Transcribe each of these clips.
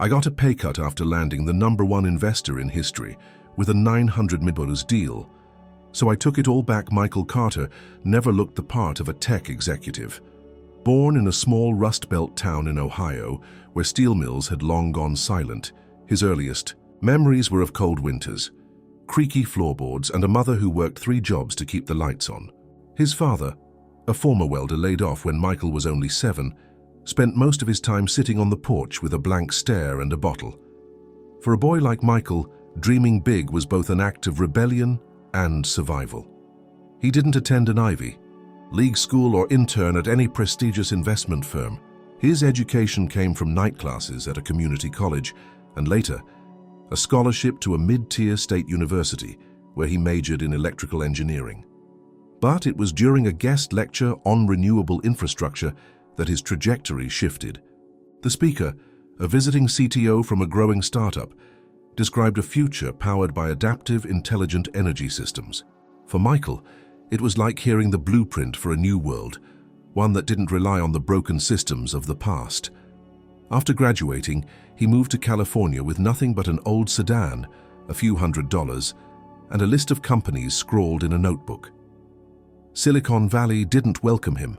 I got a pay cut after landing the #1 investor in history with a $900 million deal. So I took it all back. Michael Carter never looked the part of a tech executive. Born in a small Rust Belt town in Ohio, where steel mills had long gone silent, his earliest memories were of cold winters, creaky floorboards, and a mother who worked 3 jobs to keep the lights on. His father, a former welder laid off when Michael was only 7, spent most of his time sitting on the porch with a blank stare and a bottle. For a boy like Michael, dreaming big was both an act of rebellion and survival. He didn't attend an Ivy League school or intern at any prestigious investment firm. His education came from night classes at a community college and later a scholarship to a mid-tier state university where he majored in electrical engineering. But it was during a guest lecture on renewable infrastructure that his trajectory shifted. The speaker, a visiting CTO from a growing startup, described a future powered by adaptive, intelligent energy systems. For Michael, it was like hearing the blueprint for a new world, one that didn't rely on the broken systems of the past. After graduating, he moved to California with nothing but an old sedan, a few $100s, and a list of companies scrawled in a notebook. Silicon Valley didn't welcome him.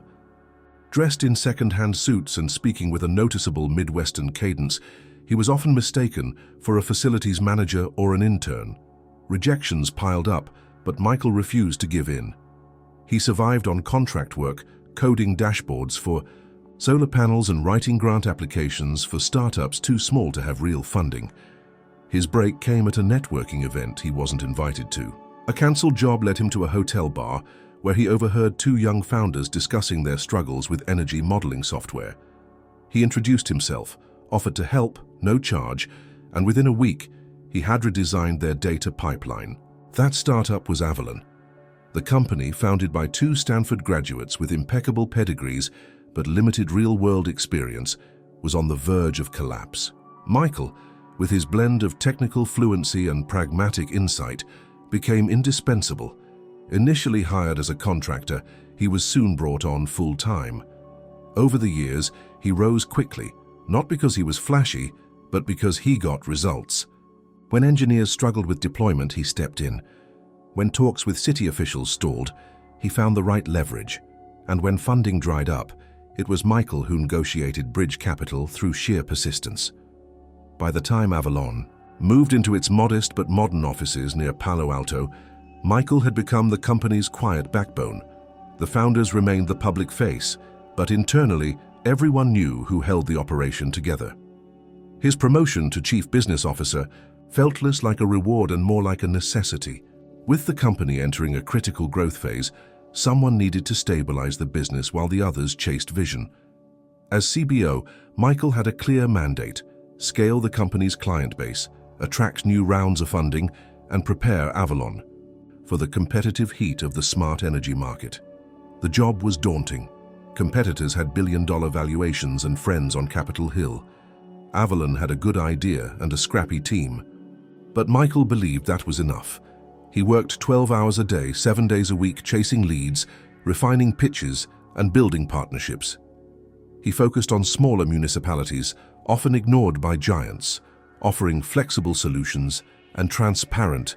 Dressed in second-hand suits and speaking with a noticeable Midwestern cadence, he was often mistaken for a facilities manager or an intern. Rejections piled up, but Michael refused to give in. He survived on contract work, coding dashboards for solar panels and writing grant applications for startups too small to have real funding. His break came at a networking event he wasn't invited to. A cancelled job led him to a hotel bar where he overheard 2 young founders discussing their struggles with energy modeling software. He introduced himself, offered to help, no charge, and within a week, he had redesigned their data pipeline. That startup was Avalon. The company, founded by 2 Stanford graduates with impeccable pedigrees but limited real-world experience, was on the verge of collapse. Michael, with his blend of technical fluency and pragmatic insight, became indispensable. Initially hired as a contractor, he was soon brought on full-time. Over the years, he rose quickly, not because he was flashy, but because he got results. When engineers struggled with deployment, he stepped in. When talks with city officials stalled, he found the right leverage. And when funding dried up, it was Michael who negotiated bridge capital through sheer persistence. By the time Avalon moved into its modest but modern offices near Palo Alto, Michael had become the company's quiet backbone. The founders remained the public face, but internally, everyone knew who held the operation together. His promotion to chief business officer felt less like a reward and more like a necessity. With the company entering a critical growth phase, someone needed to stabilize the business while the others chased vision. As CBO, Michael had a clear mandate: scale the company's client base, attract new rounds of funding, and prepare Avalon for the competitive heat of the smart energy market. The job was daunting. Competitors had billion-dollar valuations and friends on Capitol Hill. Avalon had a good idea and a scrappy team. But Michael believed that was enough. He worked 12 hours a day, 7 days a week, chasing leads, refining pitches, and building partnerships. He focused on smaller municipalities, often ignored by giants, offering flexible solutions and transparent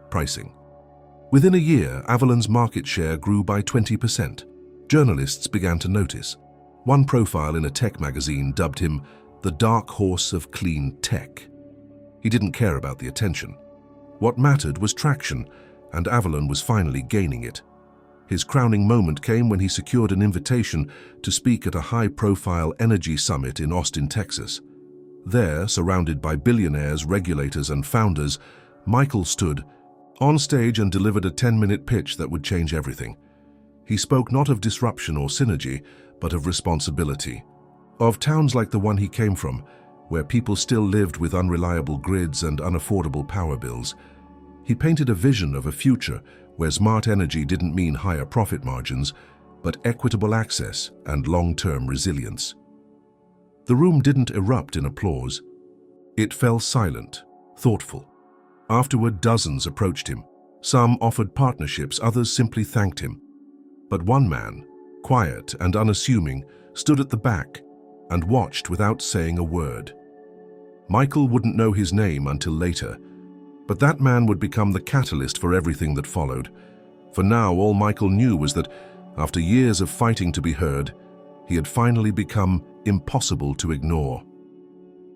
pricing. Within a year, Avalon's market share grew by 20%. Journalists began to notice. One profile in a tech magazine dubbed him the dark horse of clean tech. He didn't care about the attention. What mattered was traction, and Avalon was finally gaining it. His crowning moment came when he secured an invitation to speak at a high-profile energy summit in Austin, Texas. There, surrounded by billionaires, regulators, and founders, Michael stood on stage and delivered a 10-minute pitch that would change everything. He spoke not of disruption or synergy, but of responsibility. Of towns like the one he came from, where people still lived with unreliable grids and unaffordable power bills. He painted a vision of a future where smart energy didn't mean higher profit margins, but equitable access and long-term resilience. The room didn't erupt in applause. It fell silent, thoughtful. Afterward, dozens approached him. Some offered partnerships, others simply thanked him. But one man, quiet and unassuming, stood at the back and watched without saying a word. Michael wouldn't know his name until later, but that man would become the catalyst for everything that followed. For now, all Michael knew was that, after years of fighting to be heard, he had finally become impossible to ignore.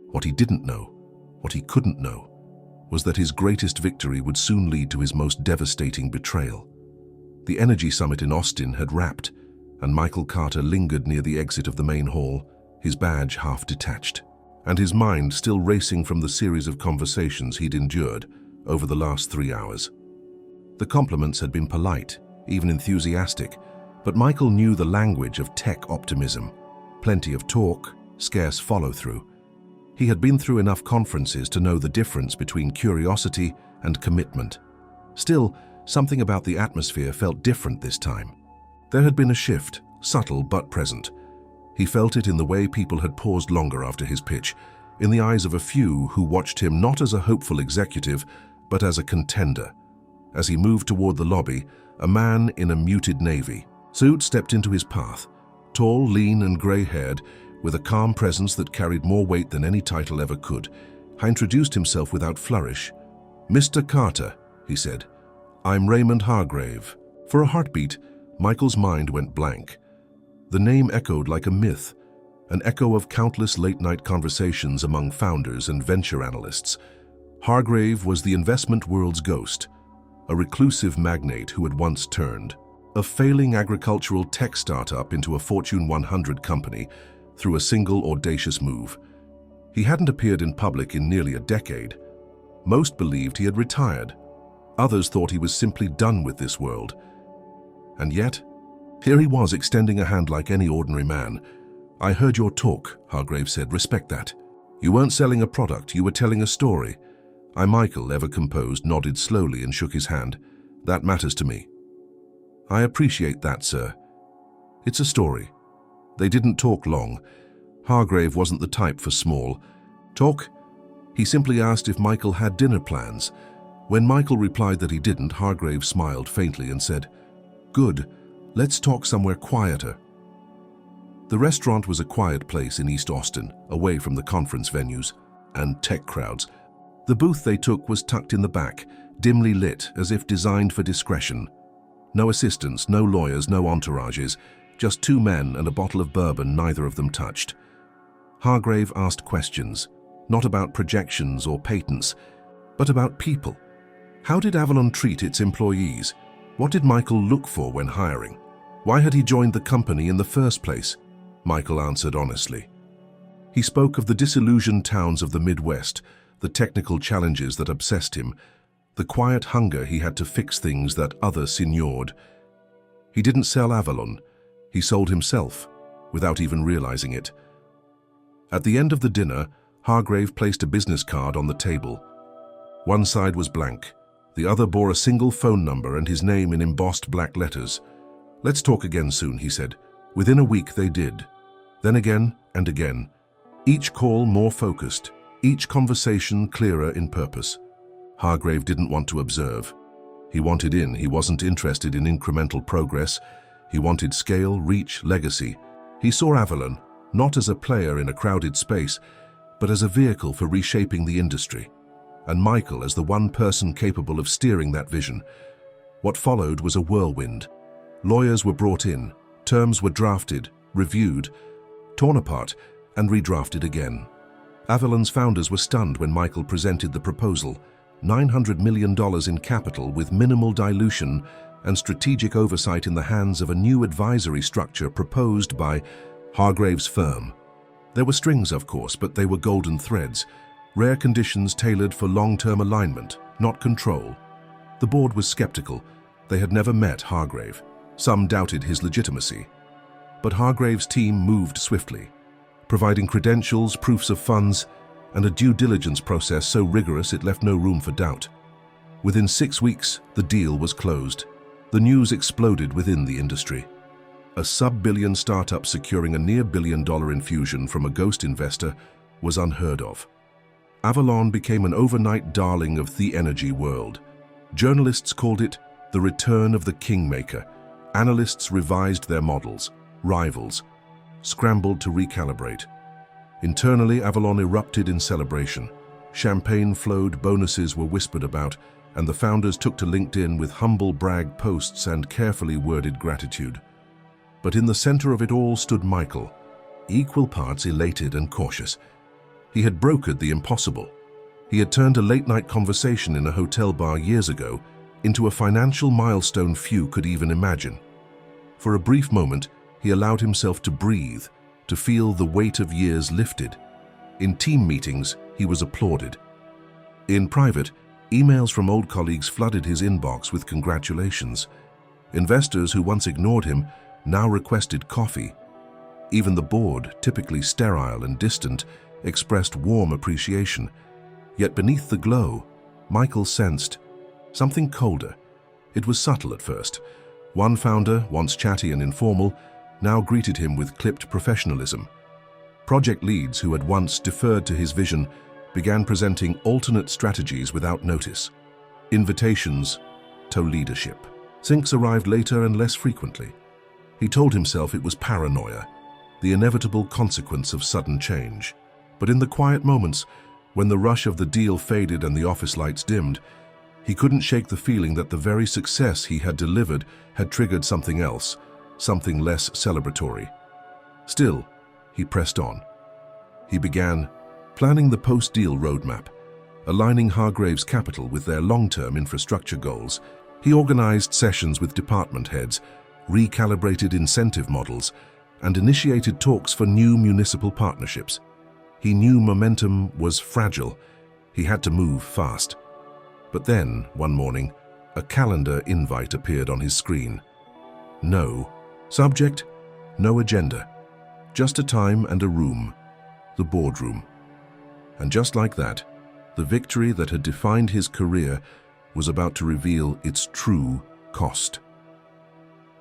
What he didn't know, what he couldn't know, was that his greatest victory would soon lead to his most devastating betrayal. The Energy Summit in Austin had wrapped, and Michael Carter lingered near the exit of the main hall, his badge half detached, and his mind still racing from the series of conversations he'd endured over the last 3 hours. The compliments had been polite, even enthusiastic, but Michael knew the language of tech optimism. Plenty of talk, scarce follow-through. He had been through enough conferences to know the difference between curiosity and commitment. Still, something about the atmosphere felt different this time. There had been a shift, subtle but present. He felt it in the way people had paused longer after his pitch, in the eyes of a few who watched him not as a hopeful executive, but as a contender. As he moved toward the lobby, a man in a muted navy suit stepped into his path, tall, lean, and gray-haired, with a calm presence that carried more weight than any title ever could. He introduced himself without flourish. "Mr. Carter," he said, "I'm Raymond Hargrave." For a heartbeat, Michael's mind went blank. The name echoed like a myth, an echo of countless late-night conversations among founders and venture analysts. Hargrave was the investment world's ghost, a reclusive magnate who had once turned a failing agricultural tech startup into a Fortune 100 company through a single audacious move. He hadn't appeared in public in nearly a decade. Most believed he had retired. Others thought he was simply done with this world. And yet, here he was extending a hand like any ordinary man. "I heard your talk," Hargrave said. "Respect that. You weren't selling a product, you were telling a story." Michael, ever composed, nodded slowly and shook his hand. "That matters to me." "I appreciate that, sir. It's a story." They didn't talk long. Hargrave wasn't the type for small talk. He simply asked if Michael had dinner plans. When Michael replied that he didn't, Hargrave smiled faintly and said, "Good, let's talk somewhere quieter." The restaurant was a quiet place in East Austin, away from the conference venues and tech crowds. The booth they took was tucked in the back, dimly lit as if designed for discretion. No assistants, no lawyers, no entourages, just two men and a bottle of bourbon neither of them touched. Hargrave asked questions, not about projections or patents, but about people. How did Avalon treat its employees? What did Michael look for when hiring? Why had he joined the company in the first place? Michael answered honestly. He spoke of the disillusioned towns of the Midwest, the technical challenges that obsessed him, the quiet hunger he had to fix things that others signored. He didn't sell Avalon. He sold himself, without even realizing it. At the end of the dinner, Hargrave placed a business card on the table. One side was blank. The other bore a single phone number and his name in embossed black letters. "Let's talk again soon," he said. Within a week they did. Then again and again. Each call more focused, each conversation clearer in purpose. Hargrave didn't want to observe. He wanted in. He wasn't interested in incremental progress. He wanted scale, reach, legacy. He saw Avalon, not as a player in a crowded space, but as a vehicle for reshaping the industry, and Michael as the one person capable of steering that vision. What followed was a whirlwind. Lawyers were brought in, terms were drafted, reviewed, torn apart, and redrafted again. Avalon's founders were stunned when Michael presented the proposal, $900 million in capital with minimal dilution and strategic oversight in the hands of a new advisory structure proposed by Hargrave's firm. There were strings, of course, but they were golden threads, rare conditions tailored for long-term alignment, not control. The board was skeptical. They had never met Hargrave. Some doubted his legitimacy. But Hargrave's team moved swiftly, providing credentials, proofs of funds, and a due diligence process so rigorous it left no room for doubt. Within 6 weeks, the deal was closed. The news exploded within the industry. A sub-billion startup securing a near-billion-dollar infusion from a ghost investor was unheard of. Avalon became an overnight darling of the energy world. Journalists called it the return of the kingmaker. Analysts revised their models. Rivals scrambled to recalibrate. Internally, Avalon erupted in celebration. Champagne flowed, bonuses were whispered about, and the founders took to LinkedIn with humble brag posts and carefully worded gratitude. But in the center of it all stood Michael, equal parts elated and cautious. He had brokered the impossible. He had turned a late-night conversation in a hotel bar years ago into a financial milestone few could even imagine. For a brief moment, he allowed himself to breathe, to feel the weight of years lifted. In team meetings, he was applauded. In private, emails from old colleagues flooded his inbox with congratulations. Investors who once ignored him now requested coffee. Even the board, typically sterile and distant, expressed warm appreciation. Yet beneath the glow, Michael sensed something colder. It was subtle at first. One founder, once chatty and informal, now greeted him with clipped professionalism. Project leads who had once deferred to his vision began presenting alternate strategies without notice. Invitations to leadership. Syncs arrived later and less frequently. He told himself it was paranoia, the inevitable consequence of sudden change. But in the quiet moments, when the rush of the deal faded and the office lights dimmed, he couldn't shake the feeling that the very success he had delivered had triggered something else, something less celebratory. Still, he pressed on. He began planning the post-deal roadmap, aligning Hargrave's capital with their long-term infrastructure goals. He organized sessions with department heads, recalibrated incentive models, and initiated talks for new municipal partnerships. He knew momentum was fragile. He had to move fast. But then, one morning, a calendar invite appeared on his screen. No. Subject, no agenda. Just a time and a room. The boardroom. And just like that, the victory that had defined his career was about to reveal its true cost.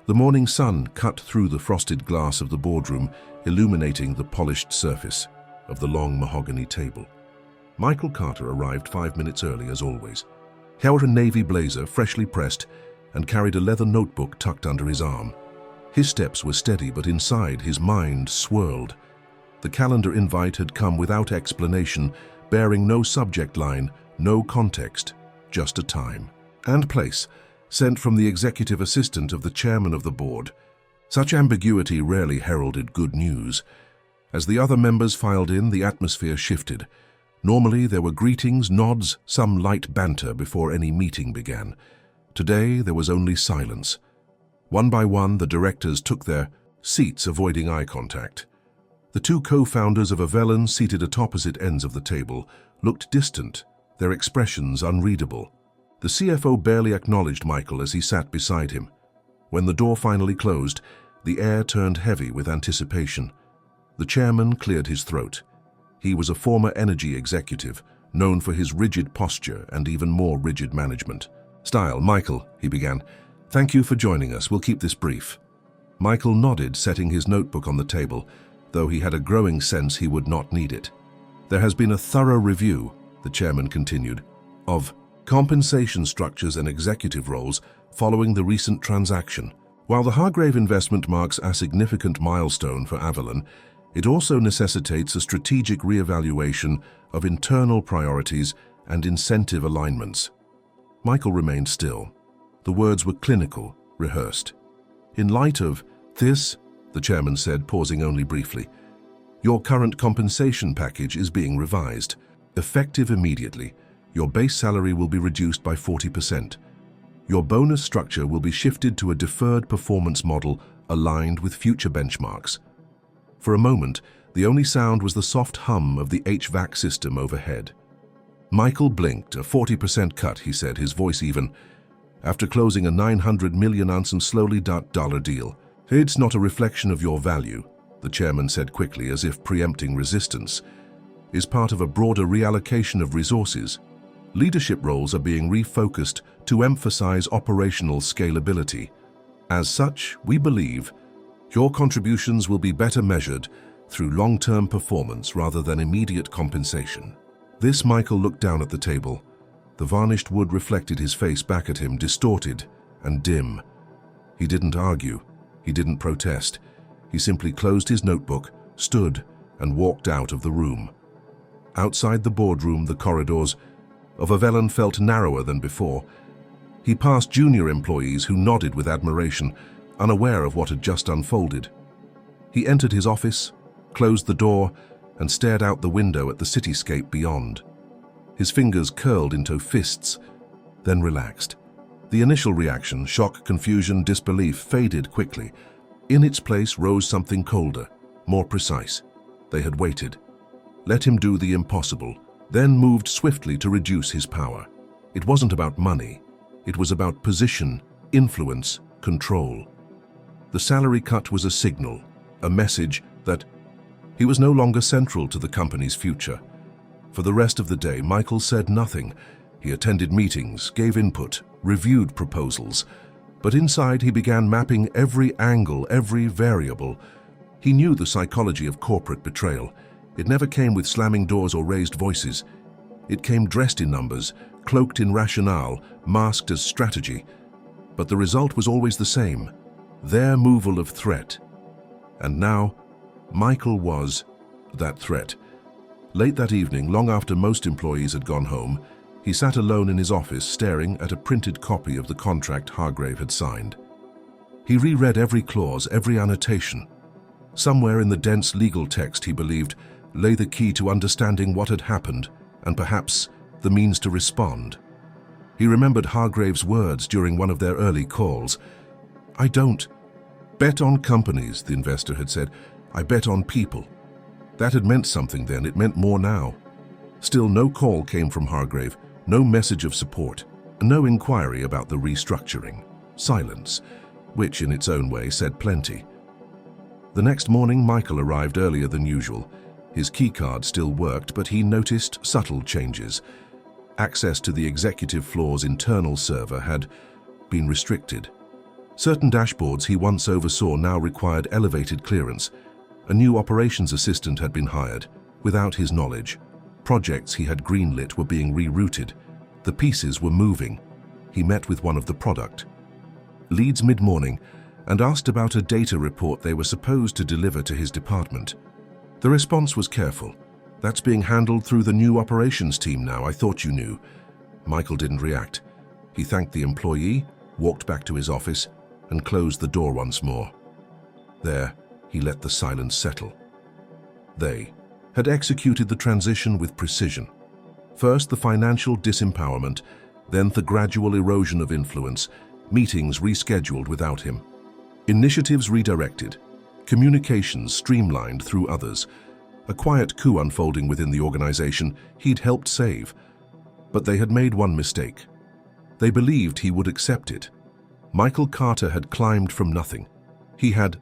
The morning sun cut through the frosted glass of the boardroom, illuminating the polished surface of the long mahogany table. Michael Carter arrived 5 minutes early as always. He wore a navy blazer, freshly pressed, and carried a leather notebook tucked under his arm. His steps were steady, but inside his mind swirled. The calendar invite had come without explanation, bearing no subject line, no context, just a time and place, sent from the executive assistant of the chairman of the board. Such ambiguity rarely heralded good news. As the other members filed in, the atmosphere shifted. Normally, there were greetings, nods, some light banter before any meeting began. Today, there was only silence. One by one, the directors took their seats, avoiding eye contact. The two co-founders of Avalon, seated at opposite ends of the table, looked distant, their expressions unreadable. The CFO barely acknowledged Michael as he sat beside him. When the door finally closed, the air turned heavy with anticipation. The chairman cleared his throat. He was a former energy executive, known for his rigid posture and even more rigid management style. "Michael," he began, "thank you for joining us. We'll keep this brief." Michael nodded, setting his notebook on the table, though he had a growing sense he would not need it. "There has been a thorough review," the chairman continued, "of compensation structures and executive roles following the recent transaction. While the Hargrave investment marks a significant milestone for Avalon, it also necessitates a strategic reevaluation of internal priorities and incentive alignments." Michael remained still. The words were clinical, rehearsed. "In light of this," the chairman said, pausing only briefly, "your current compensation package is being revised. Effective immediately, your base salary will be reduced by 40%. Your bonus structure will be shifted to a deferred performance model aligned with future benchmarks." For a moment, the only sound was the soft hum of the HVAC system overhead. Michael blinked. "A 40% cut," he said, his voice even. "After closing a 900 million ounce and slowly dollar deal. It's not a reflection of your value," the chairman said quickly, as if preempting resistance. "Is part of a broader reallocation of resources. Leadership roles are being refocused to emphasize operational scalability. As such, we believe your contributions will be better measured through long-term performance rather than immediate compensation." This Michael looked down at the table. The varnished wood reflected his face back at him, distorted and dim. He didn't argue. He didn't protest. He simply closed his notebook, stood, and walked out of the room. Outside the boardroom, the corridors of Avellan felt narrower than before. He passed junior employees who nodded with admiration, unaware of what had just unfolded. He entered his office, closed the door, and stared out the window at the cityscape beyond. His fingers curled into fists, then relaxed. The initial reaction, shock, confusion, disbelief, faded quickly. In its place rose something colder, more precise. They had waited. Let him do the impossible, then moved swiftly to reduce his power. It wasn't about money. It was about position, influence, control. The salary cut was a signal, a message that he was no longer central to the company's future. For the rest of the day, Michael said nothing. He attended meetings, gave input, reviewed proposals. But inside he began mapping every angle, every variable. He knew the psychology of corporate betrayal. It never came with slamming doors or raised voices. It came dressed in numbers, cloaked in rationale, masked as strategy. But the result was always the same, their removal of threat. And now, Michael was that threat. Late that evening, long after most employees had gone home, he sat alone in his office staring at a printed copy of the contract Hargrave had signed. He reread every clause, every annotation. Somewhere in the dense legal text, he believed, lay the key to understanding what had happened and perhaps the means to respond. He remembered Hargrave's words during one of their early calls. "I don't bet on companies," the investor had said. "I bet on people." That had meant something then. It meant more now. Still, no call came from Hargrave, no message of support, no inquiry about the restructuring. Silence, which in its own way said plenty. The next morning, Michael arrived earlier than usual. His keycard still worked, but he noticed subtle changes. Access to the executive floor's internal server had been restricted. Certain dashboards he once oversaw now required elevated clearance. A new operations assistant had been hired, without his knowledge. Projects he had greenlit were being rerouted. The pieces were moving. He met with one of the product leads mid-morning and asked about a data report they were supposed to deliver to his department. The response was careful. "That's being handled through the new operations team now. I thought you knew." Michael didn't react. He thanked the employee, walked back to his office, and closed the door once more. There, he let the silence settle. They had executed the transition with precision. First, the financial disempowerment, then the gradual erosion of influence, meetings rescheduled without him. Initiatives redirected, communications streamlined through others. A quiet coup unfolding within the organization he'd helped save. But they had made one mistake. They believed he would accept it. Michael Carter had climbed from nothing. He had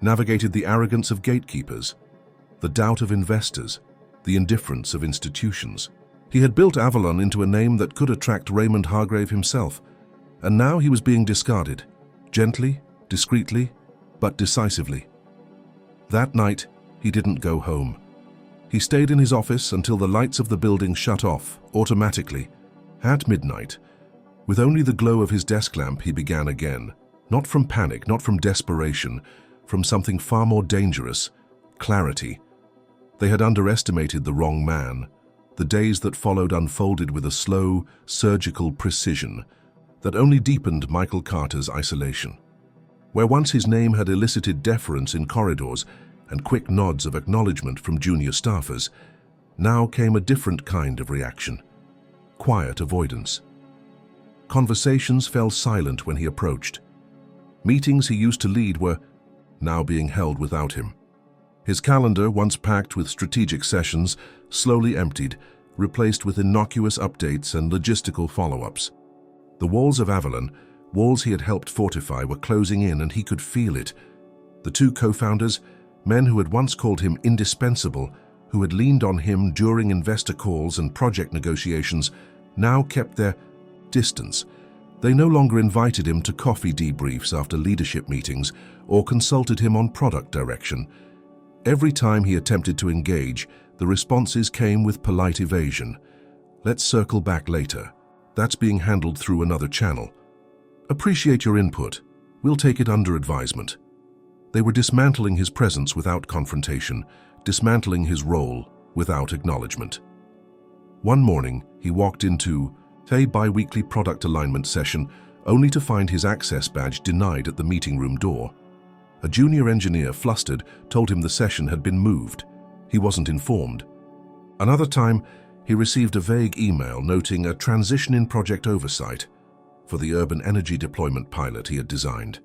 navigated the arrogance of gatekeepers, the doubt of investors, the indifference of institutions. He had built Avalon into a name that could attract Raymond Hargrave himself. And now he was being discarded, gently, discreetly, but decisively. That night, he didn't go home. He stayed in his office until the lights of the building shut off, automatically. At midnight, with only the glow of his desk lamp, he began again. Not from panic, not from desperation, from something far more dangerous, clarity. They had underestimated the wrong man. The days that followed unfolded with a slow, surgical precision that only deepened Michael Carter's isolation. Where once his name had elicited deference in corridors and quick nods of acknowledgement from junior staffers, now came a different kind of reaction. Quiet avoidance. Conversations fell silent when he approached. Meetings he used to lead were now being held without him. His calendar, once packed with strategic sessions, slowly emptied, replaced with innocuous updates and logistical follow-ups. The walls of Avalon, walls he had helped fortify, were closing in, and he could feel it. The two co-founders, men who had once called him indispensable, who had leaned on him during investor calls and project negotiations, now kept their distance. They no longer invited him to coffee debriefs after leadership meetings or consulted him on product direction. Every time he attempted to engage, the responses came with polite evasion. "Let's circle back later. That's being handled through another channel. Appreciate your input. We'll take it under advisement." They were dismantling his presence without confrontation, dismantling his role without acknowledgement. One morning, he walked into a bi-weekly product alignment session only to find his access badge denied at the meeting room door. A junior engineer, flustered, told him the session had been moved. He wasn't informed. Another time, he received a vague email noting a transition in project oversight for the urban energy deployment pilot he had designed.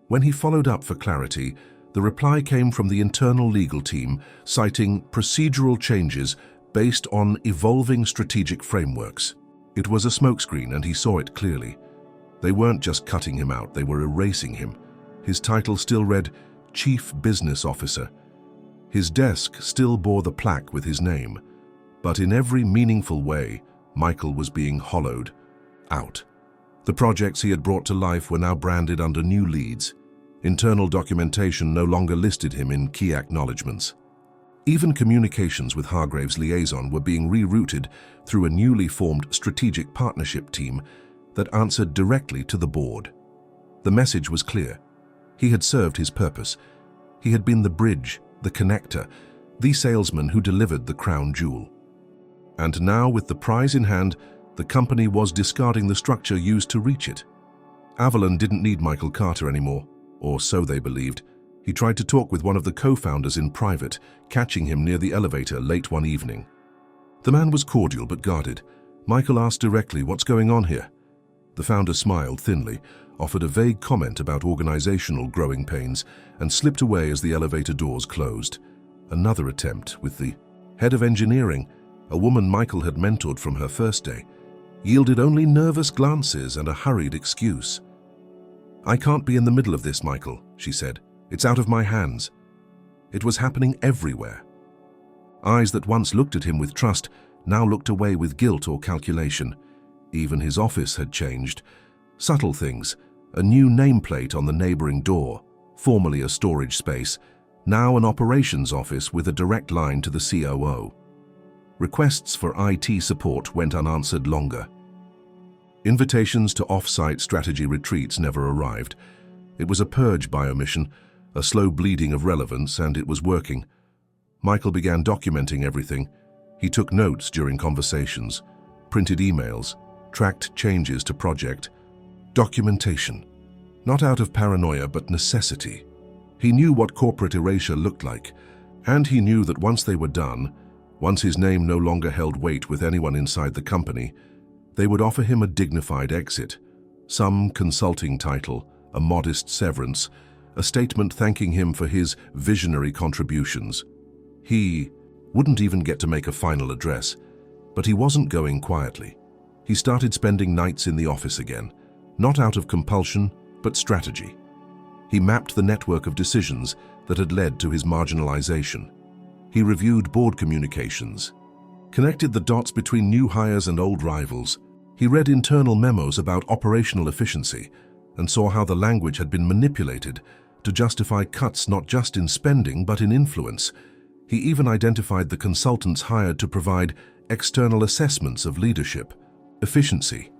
When he followed up for clarity, the reply came from the internal legal team citing procedural changes based on evolving strategic frameworks. It was a smokescreen, and he saw it clearly. They weren't just cutting him out, they were erasing him. His title still read Chief Business Officer. His desk still bore the plaque with his name. But in every meaningful way, Michael was being hollowed out. The projects he had brought to life were now branded under new leads. Internal documentation no longer listed him in key acknowledgements. Even communications with Hargrave's liaison were being rerouted through a newly formed strategic partnership team that answered directly to the board. The message was clear. He had served his purpose. He had been the bridge, the connector, the salesman who delivered the crown jewel. And now, with the prize in hand, the company was discarding the structure used to reach it. Avalon didn't need Michael Carter anymore, or so they believed. He tried to talk with one of the co-founders in private, catching him near the elevator late one evening. The man was cordial but guarded. Michael asked directly, "What's going on here?" The founder smiled thinly, offered a vague comment about organizational growing pains, and slipped away as the elevator doors closed. Another attempt with the head of engineering, a woman Michael had mentored from her first day, yielded only nervous glances and a hurried excuse. "I can't be in the middle of this, Michael," she said. "It's out of my hands." It was happening everywhere. Eyes that once looked at him with trust now looked away with guilt or calculation. Even his office had changed. Subtle things, a new nameplate on the neighboring door, formerly a storage space, now an operations office with a direct line to the COO. Requests for IT support went unanswered longer. Invitations to off-site strategy retreats never arrived. It was a purge by omission, a slow bleeding of relevance, and it was working. Michael began documenting everything. He took notes during conversations, printed emails, tracked changes to project. Documentation. Not out of paranoia, but necessity. He knew what corporate erasure looked like, and he knew that once they were done, once his name no longer held weight with anyone inside the company, they would offer him a dignified exit, some consulting title, a modest severance, a statement thanking him for his visionary contributions. He wouldn't even get to make a final address, but he wasn't going quietly. He started spending nights in the office again, not out of compulsion, but strategy. He mapped the network of decisions that had led to his marginalization. He reviewed board communications, connected the dots between new hires and old rivals. He read internal memos about operational efficiency and saw how the language had been manipulated to justify cuts not just in spending but in influence. He even identified the consultants hired to provide external assessments of leadership, efficiency.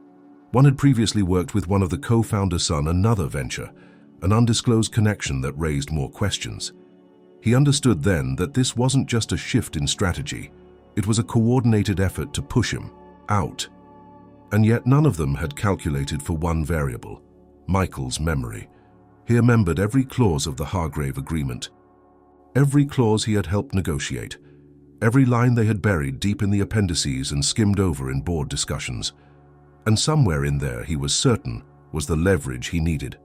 One had previously worked with one of the co-founder's son, another venture, an undisclosed connection that raised more questions. He understood then that this wasn't just a shift in strategy, it was a coordinated effort to push him out. And yet none of them had calculated for one variable, Michael's memory. He remembered every clause of the Hargrave agreement, every clause he had helped negotiate, every line they had buried deep in the appendices and skimmed over in board discussions. And somewhere in there, he was certain, was the leverage he needed.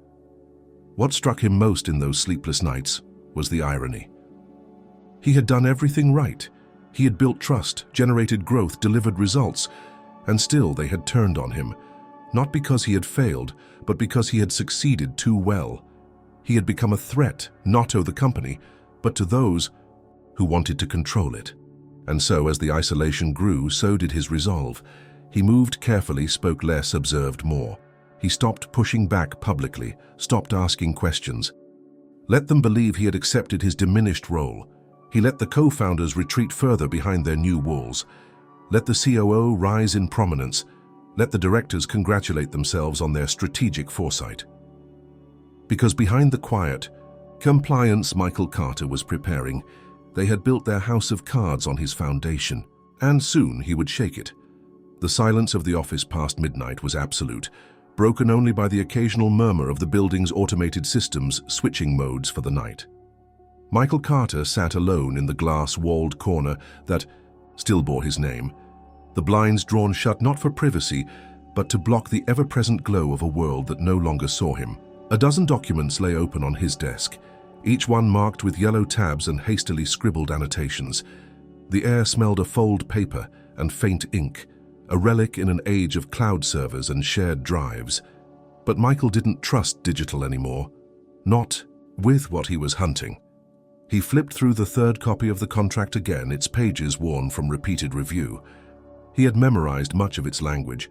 What struck him most in those sleepless nights was the irony. He had done everything right. He had built trust, generated growth, delivered results, and still they had turned on him, not because he had failed, but because he had succeeded too well. He had become a threat, not to the company, but to those who wanted to control it. And so, as the isolation grew, so did his resolve. He moved carefully, spoke less, observed more. He stopped pushing back publicly, stopped asking questions. Let them believe he had accepted his diminished role. He let the co-founders retreat further behind their new walls. Let the COO rise in prominence. Let the directors congratulate themselves on their strategic foresight. Because behind the quiet compliance Michael Carter was preparing, They had built their house of cards on his foundation, and soon he would shake it. The silence of the office past midnight was absolute, broken only by the occasional murmur of the building's automated systems switching modes for the night. Michael Carter sat alone in the glass-walled corner that still bore his name, the blinds drawn shut not for privacy, but to block the ever-present glow of a world that no longer saw him. A dozen documents lay open on his desk, each one marked with yellow tabs and hastily scribbled annotations. The air smelled of folded paper and faint ink, a relic in an age of cloud servers and shared drives. But Michael didn't trust digital anymore, not with what he was hunting. He flipped through the third copy of the contract again, its pages worn from repeated review. He had memorized much of its language,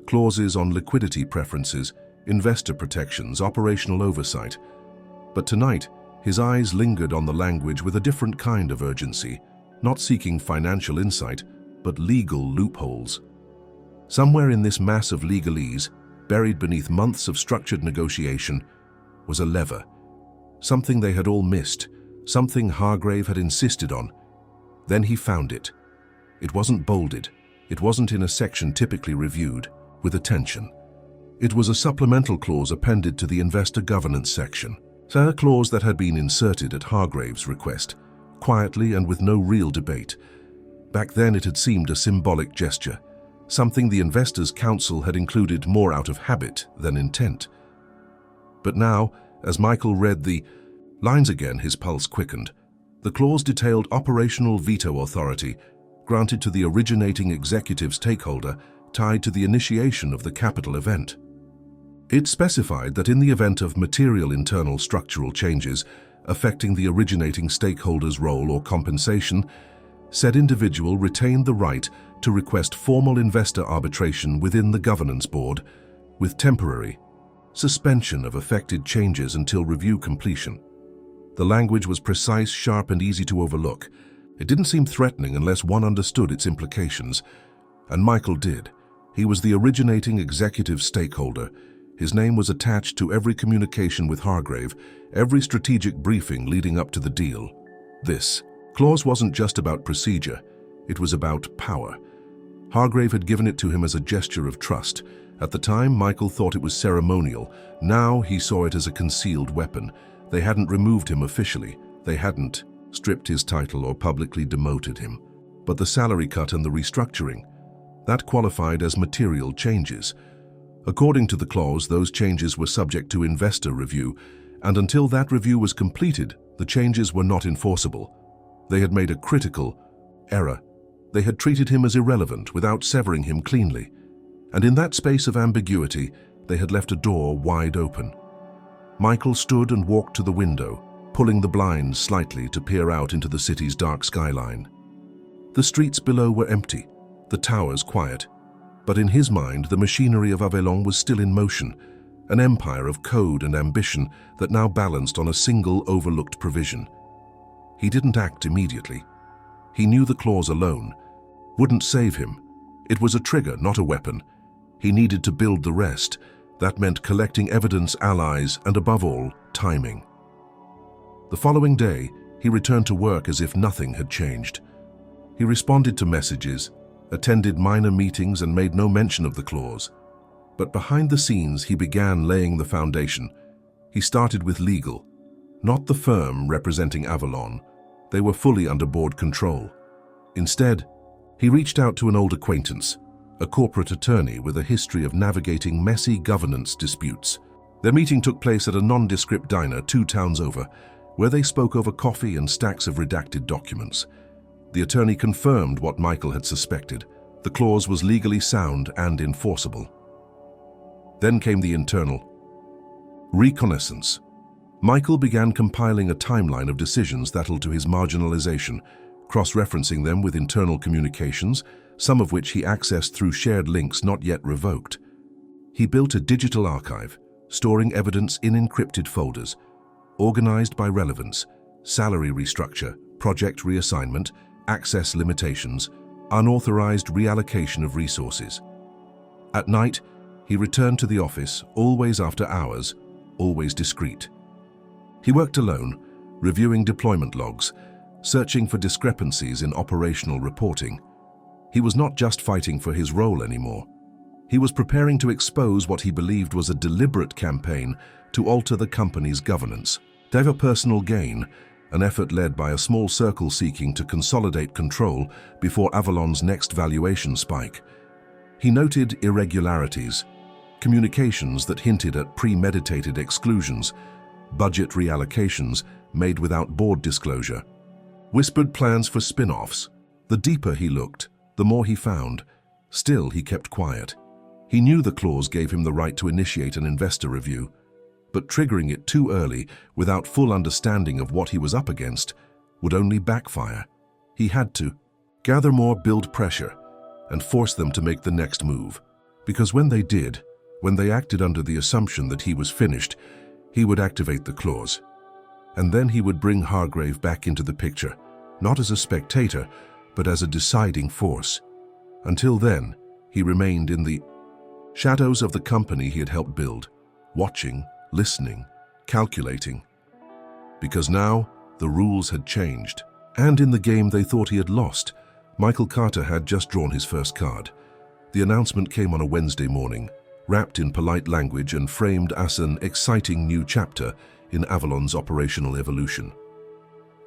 clauses on liquidity preferences, investor protections, operational oversight. But tonight, his eyes lingered on the language with a different kind of urgency, not seeking financial insight, but legal loopholes. Somewhere in this mass of legalese, buried beneath months of structured negotiation, was a lever. Something they had all missed, something Hargrave had insisted on. Then he found it. It wasn't bolded. It wasn't in a section typically reviewed with attention. It was a supplemental clause appended to the investor governance section, a clause that had been inserted at Hargrave's request, quietly and with no real debate. Back then it had seemed a symbolic gesture, something the Investors' Council had included more out of habit than intent. But now, as Michael read the lines again, his pulse quickened. The clause detailed operational veto authority granted to the originating executive stakeholder tied to the initiation of the capital event. It specified that in the event of material internal structural changes affecting the originating stakeholder's role or compensation, said individual retained the right to request formal investor arbitration within the governance board with temporary suspension of affected changes until review completion. The language was precise, sharp, and easy to overlook. It didn't seem threatening unless one understood its implications. And Michael did. He was the originating executive stakeholder. His name was attached to every communication with Hargrave, every strategic briefing leading up to the deal. This clause wasn't just about procedure. It was about power. Hargrave had given it to him as a gesture of trust. At the time, Michael thought it was ceremonial. Now he saw it as a concealed weapon. They hadn't removed him officially. They hadn't stripped his title or publicly demoted him. But the salary cut and the restructuring, that qualified as material changes. According to the clause, those changes were subject to investor review, and until that review was completed, the changes were not enforceable. They had made a critical error. They had treated him as irrelevant without severing him cleanly. And in that space of ambiguity, they had left a door wide open. Michael stood and walked to the window, pulling the blinds slightly to peer out into the city's dark skyline. The streets below were empty, the towers quiet, but in his mind the machinery of Avalon was still in motion, an empire of code and ambition that now balanced on a single overlooked provision. He didn't act immediately. He knew the clause alone wouldn't save him. It was a trigger, not a weapon. He needed to build the rest. That meant collecting evidence, allies, and above all, timing. The following day, he returned to work as if nothing had changed. He responded to messages, attended minor meetings, and made no mention of the clause. But behind the scenes, he began laying the foundation. He started with legal, not the firm representing Avalon. They were fully under board control. Instead, he reached out to an old acquaintance, a corporate attorney with a history of navigating messy governance disputes. Their meeting took place at a nondescript diner 2 towns over, where they spoke over coffee and stacks of redacted documents. The attorney confirmed what Michael had suspected. The clause was legally sound and enforceable. Then came the internal reconnaissance. Michael began compiling a timeline of decisions that led to his marginalization, cross-referencing them with internal communications, some of which he accessed through shared links not yet revoked. He built a digital archive, storing evidence in encrypted folders, organized by relevance, salary restructure, project reassignment, access limitations, unauthorized reallocation of resources. At night, he returned to the office, always after hours, always discreet. He worked alone, reviewing deployment logs, searching for discrepancies in operational reporting. He was not just fighting for his role anymore. He was preparing to expose what he believed was a deliberate campaign to alter the company's governance. For personal gain, an effort led by a small circle seeking to consolidate control before Avalon's next valuation spike. He noted irregularities, communications that hinted at premeditated exclusions, budget reallocations made without board disclosure, whispered plans for spin-offs. The deeper he looked, the more he found. Still, he kept quiet. He knew the clause gave him the right to initiate an investor review, but triggering it too early without full understanding of what he was up against would only backfire. He had to gather more, build pressure, and force them to make the next move. Because when they did, when they acted under the assumption that he was finished, he would activate the clause. And then he would bring Hargrave back into the picture, not as a spectator, but as a deciding force. Until then, he remained in the shadows of the company he had helped build, watching, listening, calculating. Because now, the rules had changed. And in the game they thought he had lost, Michael Carter had just drawn his first card. The announcement came on a Wednesday morning, wrapped in polite language and framed as an exciting new chapter in Avalon's operational evolution.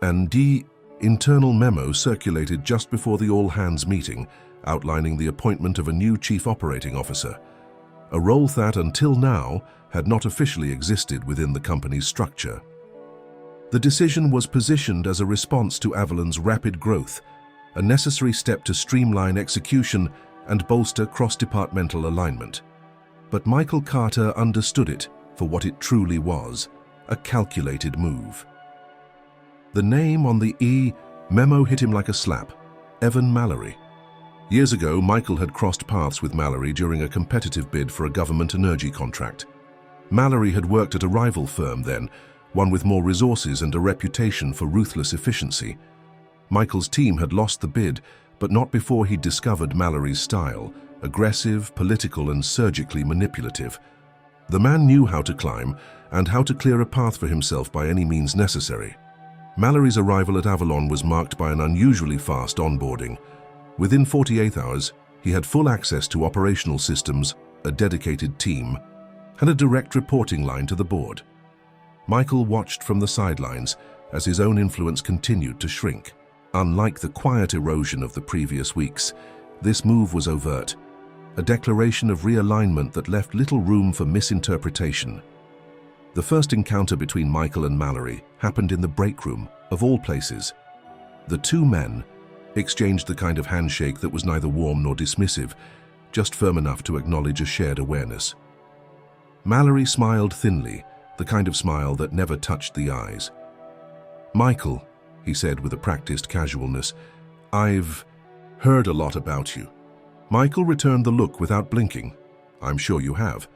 And the internal memo circulated just before the all-hands meeting, outlining the appointment of a new chief operating officer, a role that, until now, had not officially existed within the company's structure. The decision was positioned as a response to Avalon's rapid growth, a necessary step to streamline execution and bolster cross-departmental alignment. But Michael Carter understood it for what it truly was, a calculated move. The name on the memo hit him like a slap: Evan Mallory. Years ago, Michael had crossed paths with Mallory during a competitive bid for a government energy contract. Mallory had worked at a rival firm then, one with more resources and a reputation for ruthless efficiency. Michael's team had lost the bid, but not before he'd discovered Mallory's style: aggressive, political, and surgically manipulative. The man knew how to climb and how to clear a path for himself by any means necessary. Mallory's arrival at Avalon was marked by an unusually fast onboarding. Within 48 hours, he had full access to operational systems, a dedicated team, and a direct reporting line to the board. Michael watched from the sidelines as his own influence continued to shrink. Unlike the quiet erosion of the previous weeks, this move was overt, a declaration of realignment that left little room for misinterpretation. The first encounter between Michael and Mallory happened in the break room, of all places. The two men exchanged the kind of handshake that was neither warm nor dismissive, just firm enough to acknowledge a shared awareness. Mallory smiled thinly, the kind of smile that never touched the eyes. "Michael," he said with a practiced casualness, "I've heard a lot about you." Michael returned the look without blinking. "I'm sure you have."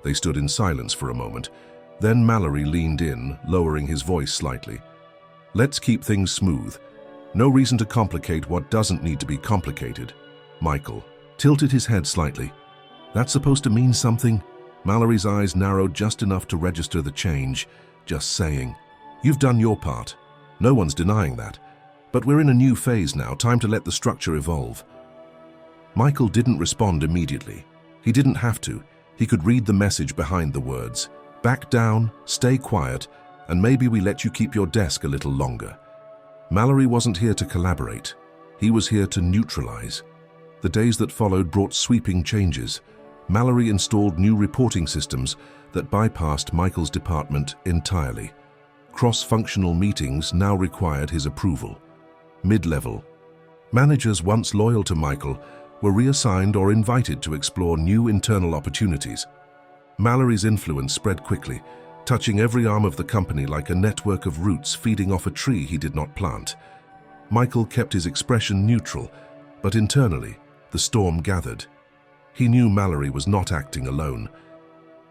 They stood in silence for a moment. Then Mallory leaned in, lowering his voice slightly. "Let's keep things smooth. No reason to complicate what doesn't need to be complicated." Michael tilted his head slightly. "That's supposed to mean something?" Mallory's eyes narrowed just enough to register the change. "Just saying. You've done your part. No one's denying that. But we're in a new phase now, time to let the structure evolve." Michael didn't respond immediately. He didn't have to. He could read the message behind the words. "Back down, stay quiet, and maybe we let you keep your desk a little longer." Mallory wasn't here to collaborate. He was here to neutralize. The days that followed brought sweeping changes. Mallory installed new reporting systems that bypassed Michael's department entirely. Cross-functional meetings now required his approval. Mid-level managers once loyal to Michael were reassigned or invited to explore new internal opportunities. Mallory's influence spread quickly, touching every arm of the company like a network of roots feeding off a tree he did not plant. Michael kept his expression neutral, but internally, the storm gathered. He knew Mallory was not acting alone.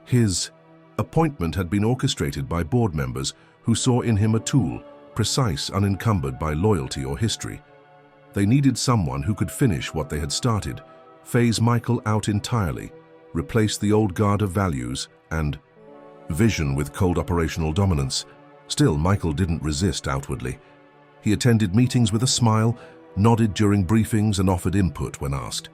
His appointment had been orchestrated by board members who saw in him a tool, precise, unencumbered by loyalty or history. They needed someone who could finish what they had started, phase Michael out entirely, replace the old guard of values and vision with cold operational dominance. Still, Michael didn't resist outwardly. He attended meetings with a smile, nodded during briefings and offered input when asked.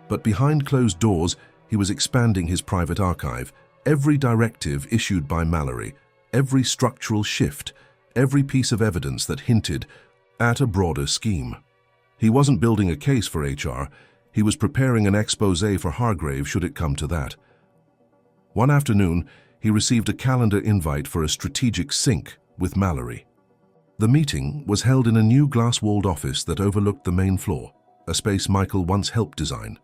But behind closed doors, he was expanding his private archive. Every directive issued by Mallory, every structural shift, every piece of evidence that hinted at a broader scheme. He wasn't building a case for HR, he was preparing an exposé for Hargrave should it come to that. One afternoon, he received a calendar invite for a strategic sync with Mallory. The meeting was held in a new glass-walled office that overlooked the main floor, a space Michael once helped design.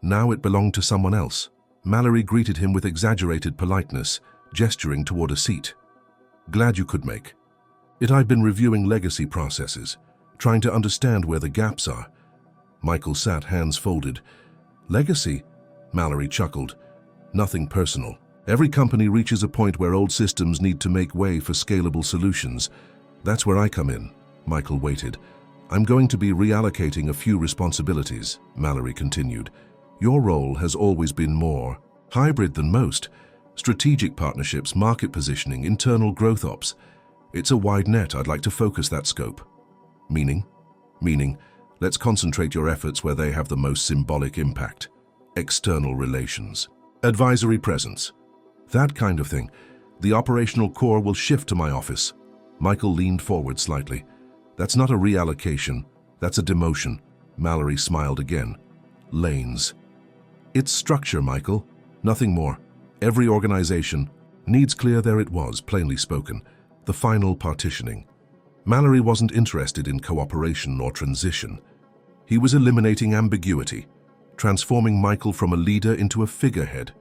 Now it belonged to someone else. Mallory greeted him with exaggerated politeness, gesturing toward a seat. "Glad you could make it. I've been reviewing legacy processes, trying to understand where the gaps are." Michael sat, hands folded. "Legacy?" Mallory chuckled. "Nothing personal. Every company reaches a point where old systems need to make way for scalable solutions. That's where I come in." Michael waited. "I'm going to be reallocating a few responsibilities," Mallory continued. "Your role has always been more hybrid than most. Strategic partnerships, market positioning, internal growth ops. It's a wide net. I'd like to focus that scope." Meaning? Meaning, let's concentrate your efforts where they have the most symbolic impact. External relations. Advisory presence. That kind of thing. The operational core will shift to my office. Michael leaned forward slightly. "That's not a reallocation. That's a demotion." Mallory smiled again. "Lanes. It's structure, Michael. Nothing more. Every organization needs clear." There it was, plainly spoken. The final partitioning. Mallory wasn't interested in cooperation or transition. He was eliminating ambiguity, transforming Michael from a leader into a figurehead.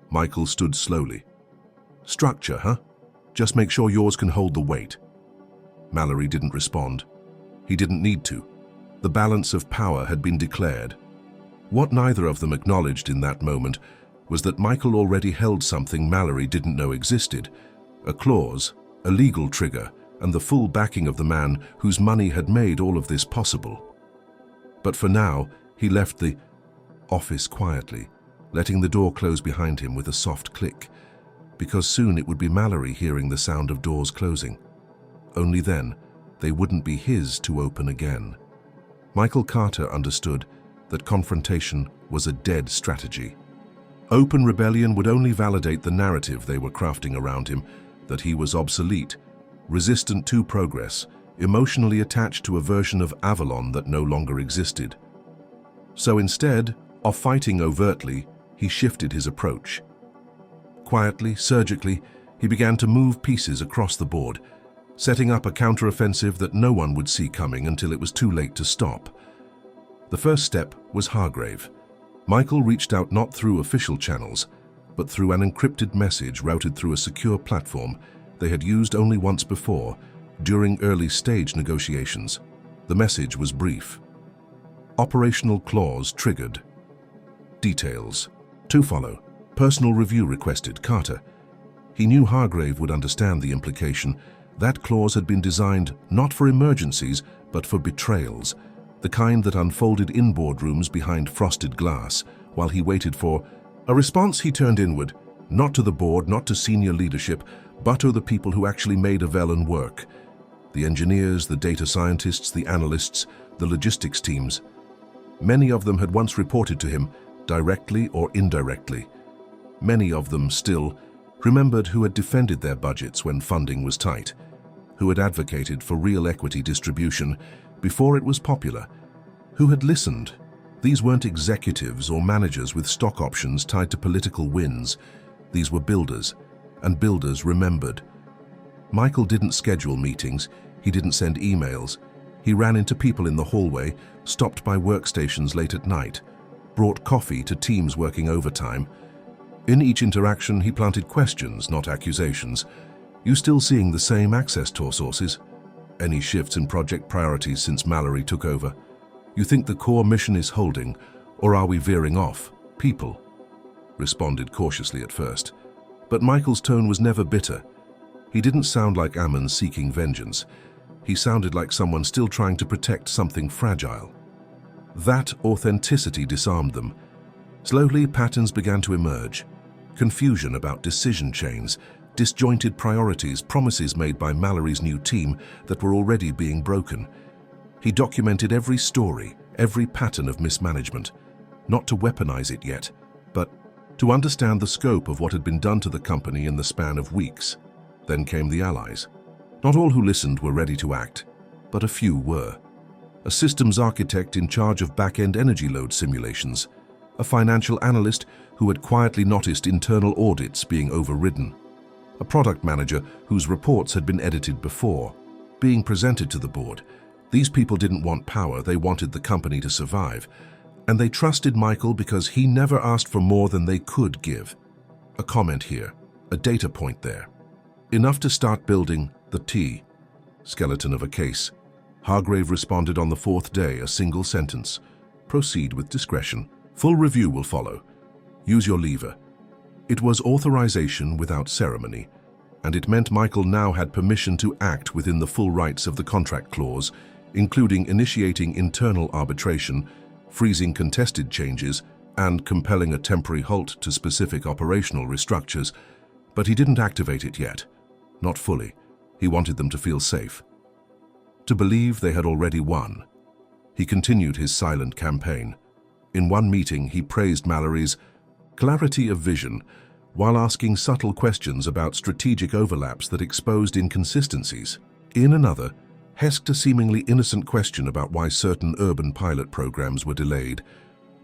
Michael stood slowly. "Structure, huh? Just make sure yours can hold the weight." Mallory didn't respond. He didn't need to. The balance of power had been declared. What neither of them acknowledged in that moment was that Michael already held something Mallory didn't know existed. A clause, a legal trigger, and the full backing of the man whose money had made all of this possible. But for now, he left the office quietly, letting the door close behind him with a soft click, because soon it would be Mallory hearing the sound of doors closing. Only then, they wouldn't be his to open again. Michael Carter understood that confrontation was a dead strategy. Open rebellion would only validate the narrative they were crafting around him, that he was obsolete, resistant to progress, emotionally attached to a version of Avalon that no longer existed. So instead of fighting overtly, he shifted his approach. Quietly, surgically, he began to move pieces across the board, setting up a counteroffensive that no one would see coming until it was too late to stop. The first step was Hargrave. Michael reached out not through official channels, but through an encrypted message routed through a secure platform they had used only once before, during early-stage negotiations. The message was brief. Operational clause triggered. Details. To follow. Personal review requested, Carter. He knew Hargrave would understand the implication. That clause had been designed not for emergencies, but for betrayals, the kind that unfolded in boardrooms behind frosted glass, while he waited for a response. He turned inward, not to the board, not to senior leadership, but to the people who actually made Avalon work. The engineers, the data scientists, the analysts, the logistics teams. Many of them had once reported to him, directly or indirectly. Many of them still remembered who had defended their budgets when funding was tight, who had advocated for real equity distribution before it was popular, who had listened. These weren't executives or managers with stock options tied to political wins. These were builders, and builders remembered. Michael didn't schedule meetings, he didn't send emails. He ran into people in the hallway, stopped by workstations late at night, brought coffee to teams working overtime. In each interaction, he planted questions, not accusations. "You still seeing the same access to sources? Any shifts in project priorities since Mallory took over? You think the core mission is holding, or are we veering off? People?" Responded cautiously at first. But Michael's tone was never bitter. He didn't sound like Ammon seeking vengeance. He sounded like someone still trying to protect something fragile. That authenticity disarmed them. Slowly, patterns began to emerge. Confusion about decision chains, disjointed priorities, promises made by Mallory's new team that were already being broken. He documented every story, every pattern of mismanagement, not to weaponize it yet, but to understand the scope of what had been done to the company in the span of weeks. Then came the allies. Not all who listened were ready to act, but a few were. A systems architect in charge of back-end energy load simulations, a financial analyst who had quietly noticed internal audits being overridden, a product manager whose reports had been edited before, being presented to the board. These people didn't want power, they wanted the company to survive, and they trusted Michael because he never asked for more than they could give. A comment here, a data point there. Enough to start building the T, skeleton of a case. Hargrave responded on the fourth day, a single sentence. Proceed with discretion. Full review will follow. Use your lever. It was authorization without ceremony, and it meant Michael now had permission to act within the full rights of the contract clause, including initiating internal arbitration, freezing contested changes, and compelling a temporary halt to specific operational restructures. But he didn't activate it yet. Not fully. He wanted them to feel safe, to believe they had already won. He continued his silent campaign. In one meeting, he praised Mallory's clarity of vision while asking subtle questions about strategic overlaps that exposed inconsistencies. In another, hesked a seemingly innocent question about why certain urban pilot programs were delayed,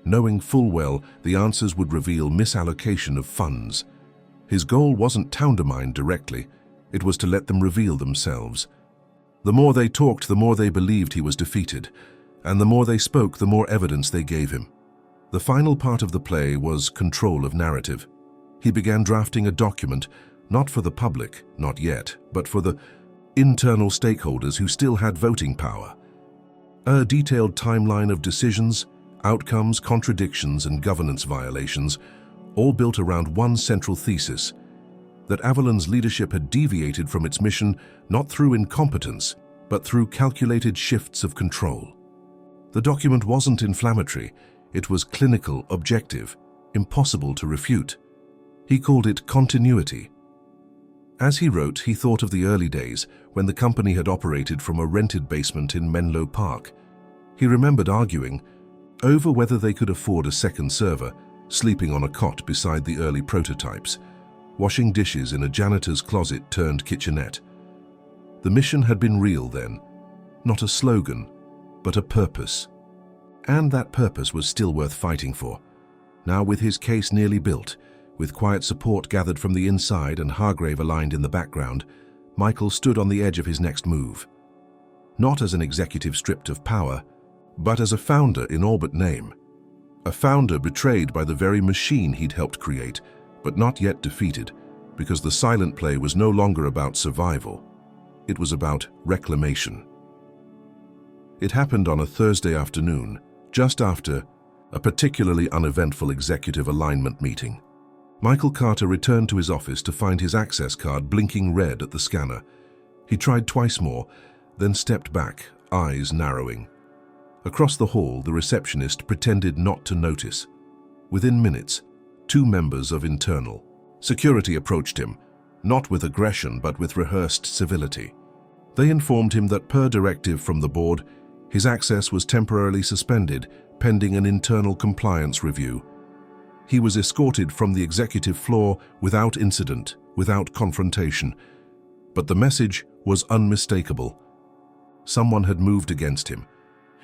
knowing full well the answers would reveal misallocation of funds. His goal wasn't to undermine directly, it was to let them reveal themselves. The more they talked, the more they believed he was defeated, and the more they spoke, the more evidence they gave him. The final part of the play was control of narrative. He began drafting a document, not for the public, not yet, but for the internal stakeholders who still had voting power. A detailed timeline of decisions, outcomes, contradictions, and governance violations, all built around one central thesis: that Avalon's leadership had deviated from its mission not through incompetence, but through calculated shifts of control. The document wasn't inflammatory, it was clinical, objective, impossible to refute. He called it continuity. As he wrote, he thought of the early days when the company had operated from a rented basement in Menlo Park. He remembered arguing over whether they could afford a second server, sleeping on a cot beside the early prototypes, washing dishes in a janitor's closet turned kitchenette. The mission had been real then, not a slogan, but a purpose. And that purpose was still worth fighting for. Now, with his case nearly built, with quiet support gathered from the inside and Hargrave aligned in the background, Michael stood on the edge of his next move. Not as an executive stripped of power, but as a founder in all but name. A founder betrayed by the very machine he'd helped create, but not yet defeated, because the silent play was no longer about survival. It was about reclamation. It happened on a Thursday afternoon, just after a particularly uneventful executive alignment meeting. Michael Carter returned to his office to find his access card blinking red at the scanner. He tried twice more, then stepped back, eyes narrowing. Across the hall, the receptionist pretended not to notice. Within minutes, 2 members of internal security approached him, not with aggression but with rehearsed civility. They informed him that per directive from the board, his access was temporarily suspended pending an internal compliance review. He was escorted from the executive floor without incident, without confrontation. But the message was unmistakable. Someone had moved against him.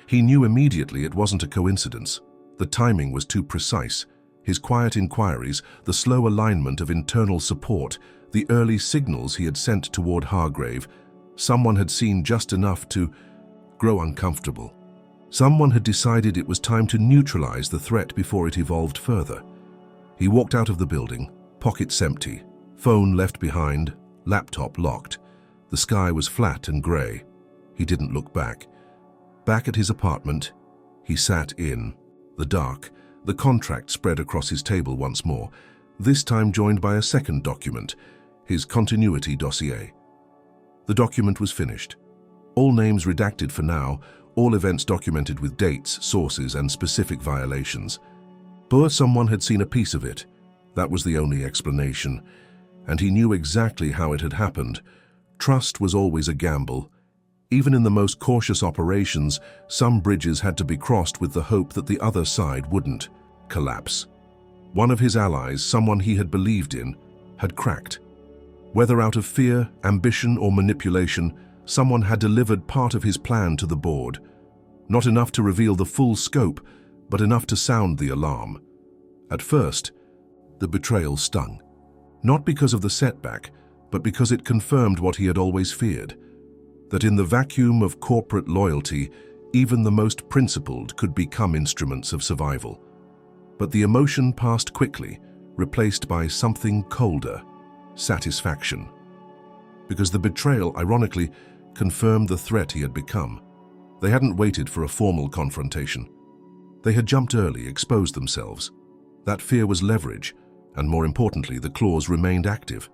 He knew immediately it wasn't a coincidence. The timing was too precise. His quiet inquiries, the slow alignment of internal support, the early signals he had sent toward Hargrave, someone had seen just enough to grow uncomfortable. Someone had decided it was time to neutralize the threat before it evolved further. He walked out of the building, pockets empty, phone left behind, laptop locked. The sky was flat and gray. He didn't look back. Back at his apartment, he sat in the dark, the contract spread across his table once more, this time joined by a second document, his continuity dossier. The document was finished. All names redacted for now, all events documented with dates, sources, and specific violations. Someone had seen a piece of it. That was the only explanation. and he knew exactly how it had happened. Trust was always a gamble. Even in the most cautious operations, some bridges had to be crossed with the hope that the other side wouldn't collapse. One of his allies, someone he had believed in, had cracked. Whether out of fear, ambition, or manipulation, someone had delivered part of his plan to the board. Not enough to reveal the full scope, but enough to sound the alarm. At first, the betrayal stung. Not because of the setback, but because it confirmed what he had always feared. That in the vacuum of corporate loyalty, even the most principled could become instruments of survival. But the emotion passed quickly, replaced by something colder: satisfaction. Because the betrayal, ironically, confirmed the threat he had become. They hadn't waited for a formal confrontation. They had jumped early, exposed themselves. That fear was leverage, and more importantly, the clause remained active.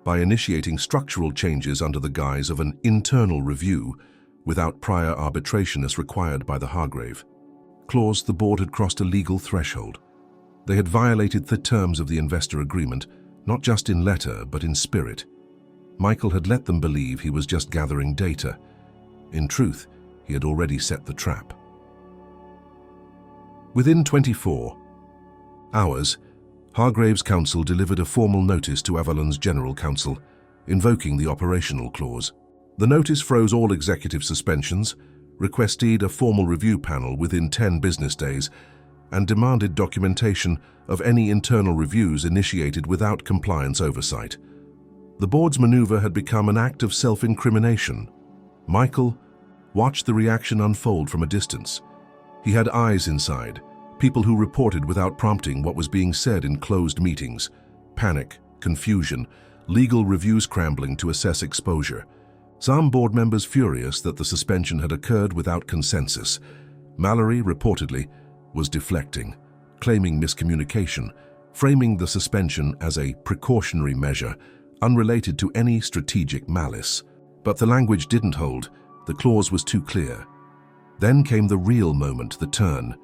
By initiating structural changes under the guise of an internal review, without prior arbitration as required by the Hargrave clause, the board had crossed a legal threshold. They had violated the terms of the investor agreement, not just in letter, but in spirit. Michael had let them believe he was just gathering data. In truth, he had already set the trap. Within 24 hours, Hargrave's counsel delivered a formal notice to Avalon's general counsel, invoking the operational clause. The notice froze all executive suspensions, requested a formal review panel within 10 business days, and demanded documentation of any internal reviews initiated without compliance oversight. The board's maneuver had become an act of self-incrimination. Michael watched the reaction unfold from a distance. He had eyes inside, people who reported without prompting what was being said in closed meetings. Panic, confusion, legal reviews scrambling to assess exposure. Some board members furious that the suspension had occurred without consensus. Mallory, reportedly, was deflecting, claiming miscommunication, framing the suspension as a precautionary measure, unrelated to any strategic malice. But the language didn't hold. The clause was too clear. Then came the real moment, the turn.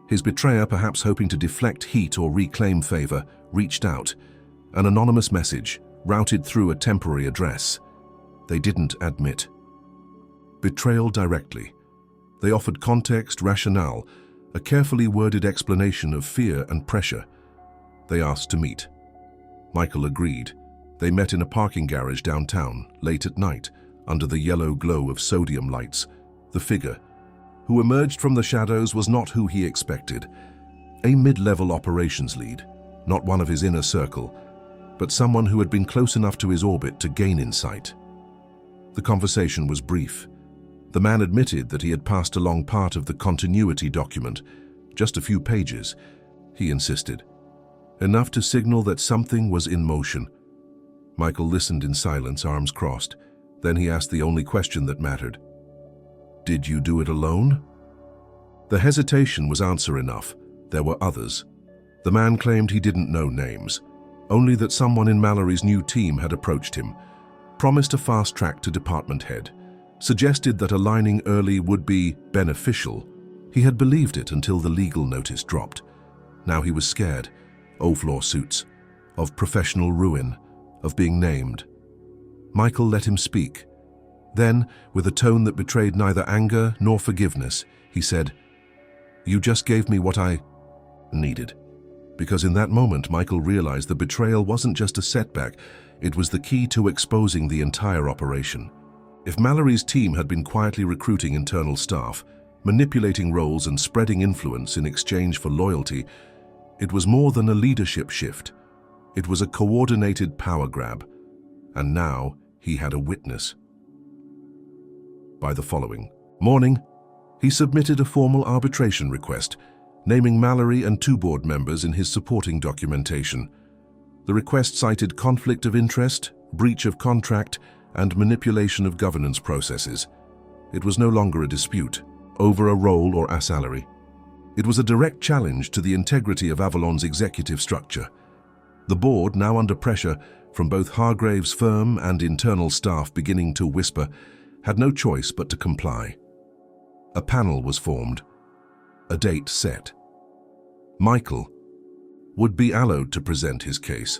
His betrayer, perhaps hoping to deflect heat or reclaim favor, reached out. An anonymous message, routed through a temporary address. They didn't admit. Betrayal directly. They offered context, rationale, a carefully worded explanation of fear and pressure. They asked to meet. Michael agreed. They met in a parking garage downtown, late at night, under the yellow glow of sodium lights. The figure, who emerged from the shadows, was not who he expected. A mid-level operations lead, not one of his inner circle, but someone who had been close enough to his orbit to gain insight. The conversation was brief. The man admitted that he had passed along part of the continuity document, just a few pages. He insisted. Enough to signal that something was in motion. Michael listened in silence, arms crossed. Then he asked the only question that mattered. Did you do it alone? The hesitation was answer enough. There were others. The man claimed he didn't know names, only that someone in Mallory's new team had approached him, promised a fast track to department head, suggested that aligning early would be beneficial. He had believed it until the legal notice dropped. Now he was scared of lawsuits, of professional ruin, of being named. Michael let him speak. Then, with a tone that betrayed neither anger nor forgiveness, he said, "You just gave me what I needed." Because in that moment, Michael realized the betrayal wasn't just a setback, it was the key to exposing the entire operation. If Mallory's team had been quietly recruiting internal staff, manipulating roles and spreading influence in exchange for loyalty, it was more than a leadership shift. It was a coordinated power grab. And now he had a witness. By the following morning, he submitted a formal arbitration request, naming Mallory and 2 board members in his supporting documentation. The request cited conflict of interest, breach of contract, and manipulation of governance processes. It was no longer a dispute over a role or a salary. It was a direct challenge to the integrity of Avalon's executive structure. The board, now under pressure from both Hargrave's firm and internal staff beginning to whisper, had no choice but to comply. A panel was formed, a date set. Michael would be allowed to present his case.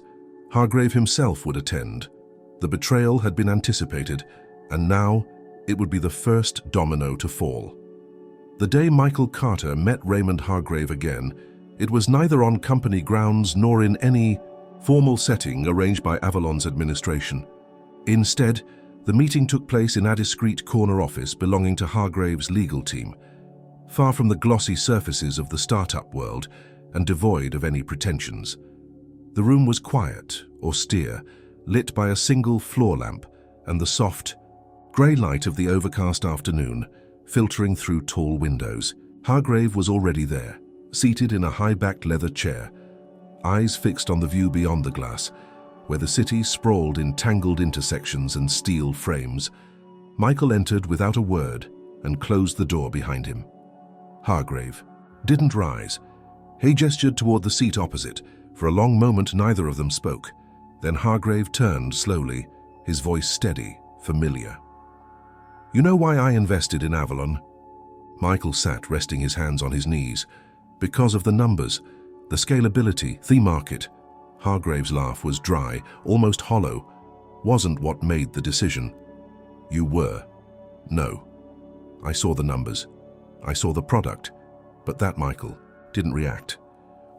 Hargrave himself would attend. The betrayal had been anticipated, and now it would be the first domino to fall. The day Michael Carter met Raymond Hargrave again, it was neither on company grounds nor in any formal setting arranged by Avalon's administration. Instead, the meeting took place in a discreet corner office belonging to Hargrave's legal team, far from the glossy surfaces of the startup world and devoid of any pretensions. The room was quiet, austere, lit by a single floor lamp and the soft, grey light of the overcast afternoon filtering through tall windows. Hargrave was already there, seated in a high-backed leather chair, eyes fixed on the view beyond the glass, where the city sprawled in tangled intersections and steel frames. Michael entered without a word and closed the door behind him. Hargrave didn't rise. He gestured toward the seat opposite. For a long moment, neither of them spoke. Then Hargrave turned slowly, his voice steady, familiar. "You know why I invested in Avalon?" Michael sat, resting his hands on his knees. "Because of the numbers, the scalability, the market." Hargrave's laugh was dry, almost hollow. "Wasn't what made the decision. You were." "No. I saw the numbers. I saw the product." But that Michael didn't react.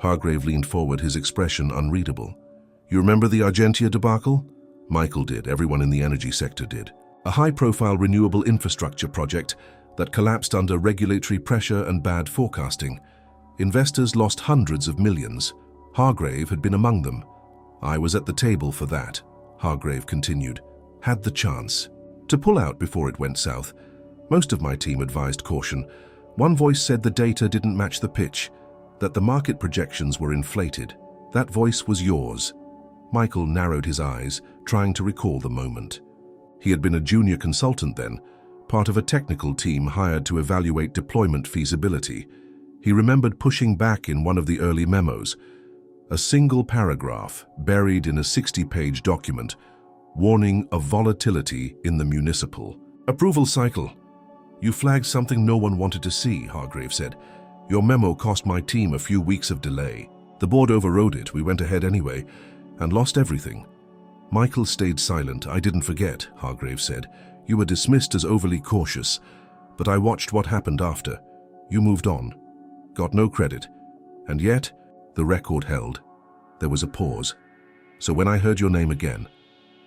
Hargrave leaned forward, his expression unreadable. "You remember the Argentia debacle?" Michael did. Everyone in the energy sector did. A high-profile renewable infrastructure project that collapsed under regulatory pressure and bad forecasting. Investors lost hundreds of millions. Hargrave had been among them. "I was at the table for that," Hargrave continued. "Had the chance to pull out before it went south. Most of my team advised caution. One voice said the data didn't match the pitch, that the market projections were inflated. That voice was yours." Michael narrowed his eyes, trying to recall the moment. He had been a junior consultant then, part of a technical team hired to evaluate deployment feasibility. He remembered pushing back in one of the early memos, a single paragraph buried in a 60-page document, warning of volatility in the municipal approval cycle. "You flagged something no one wanted to see," Hargrave said. "Your memo cost my team a few weeks of delay. The board overrode it. We went ahead anyway and lost everything." Michael stayed silent. "I didn't forget," Hargrave said. "You were dismissed as overly cautious, but I watched what happened after. You moved on, got no credit, and yet the record held." There was a pause. "So when I heard your name again,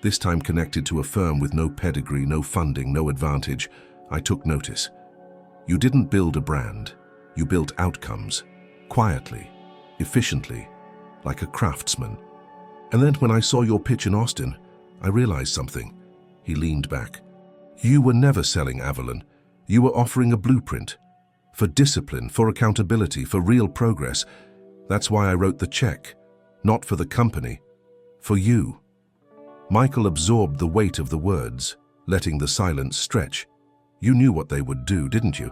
this time connected to a firm with no pedigree, no funding, no advantage, I took notice. You didn't build a brand. You built outcomes, quietly, efficiently, like a craftsman. And then when I saw your pitch in Austin, I realized something." He leaned back. "You were never selling Avalon. You were offering a blueprint. For discipline, for accountability, for real progress. That's why I wrote the check. Not for the company. For you." Michael absorbed the weight of the words, letting the silence stretch. "You knew what they would do, didn't you?"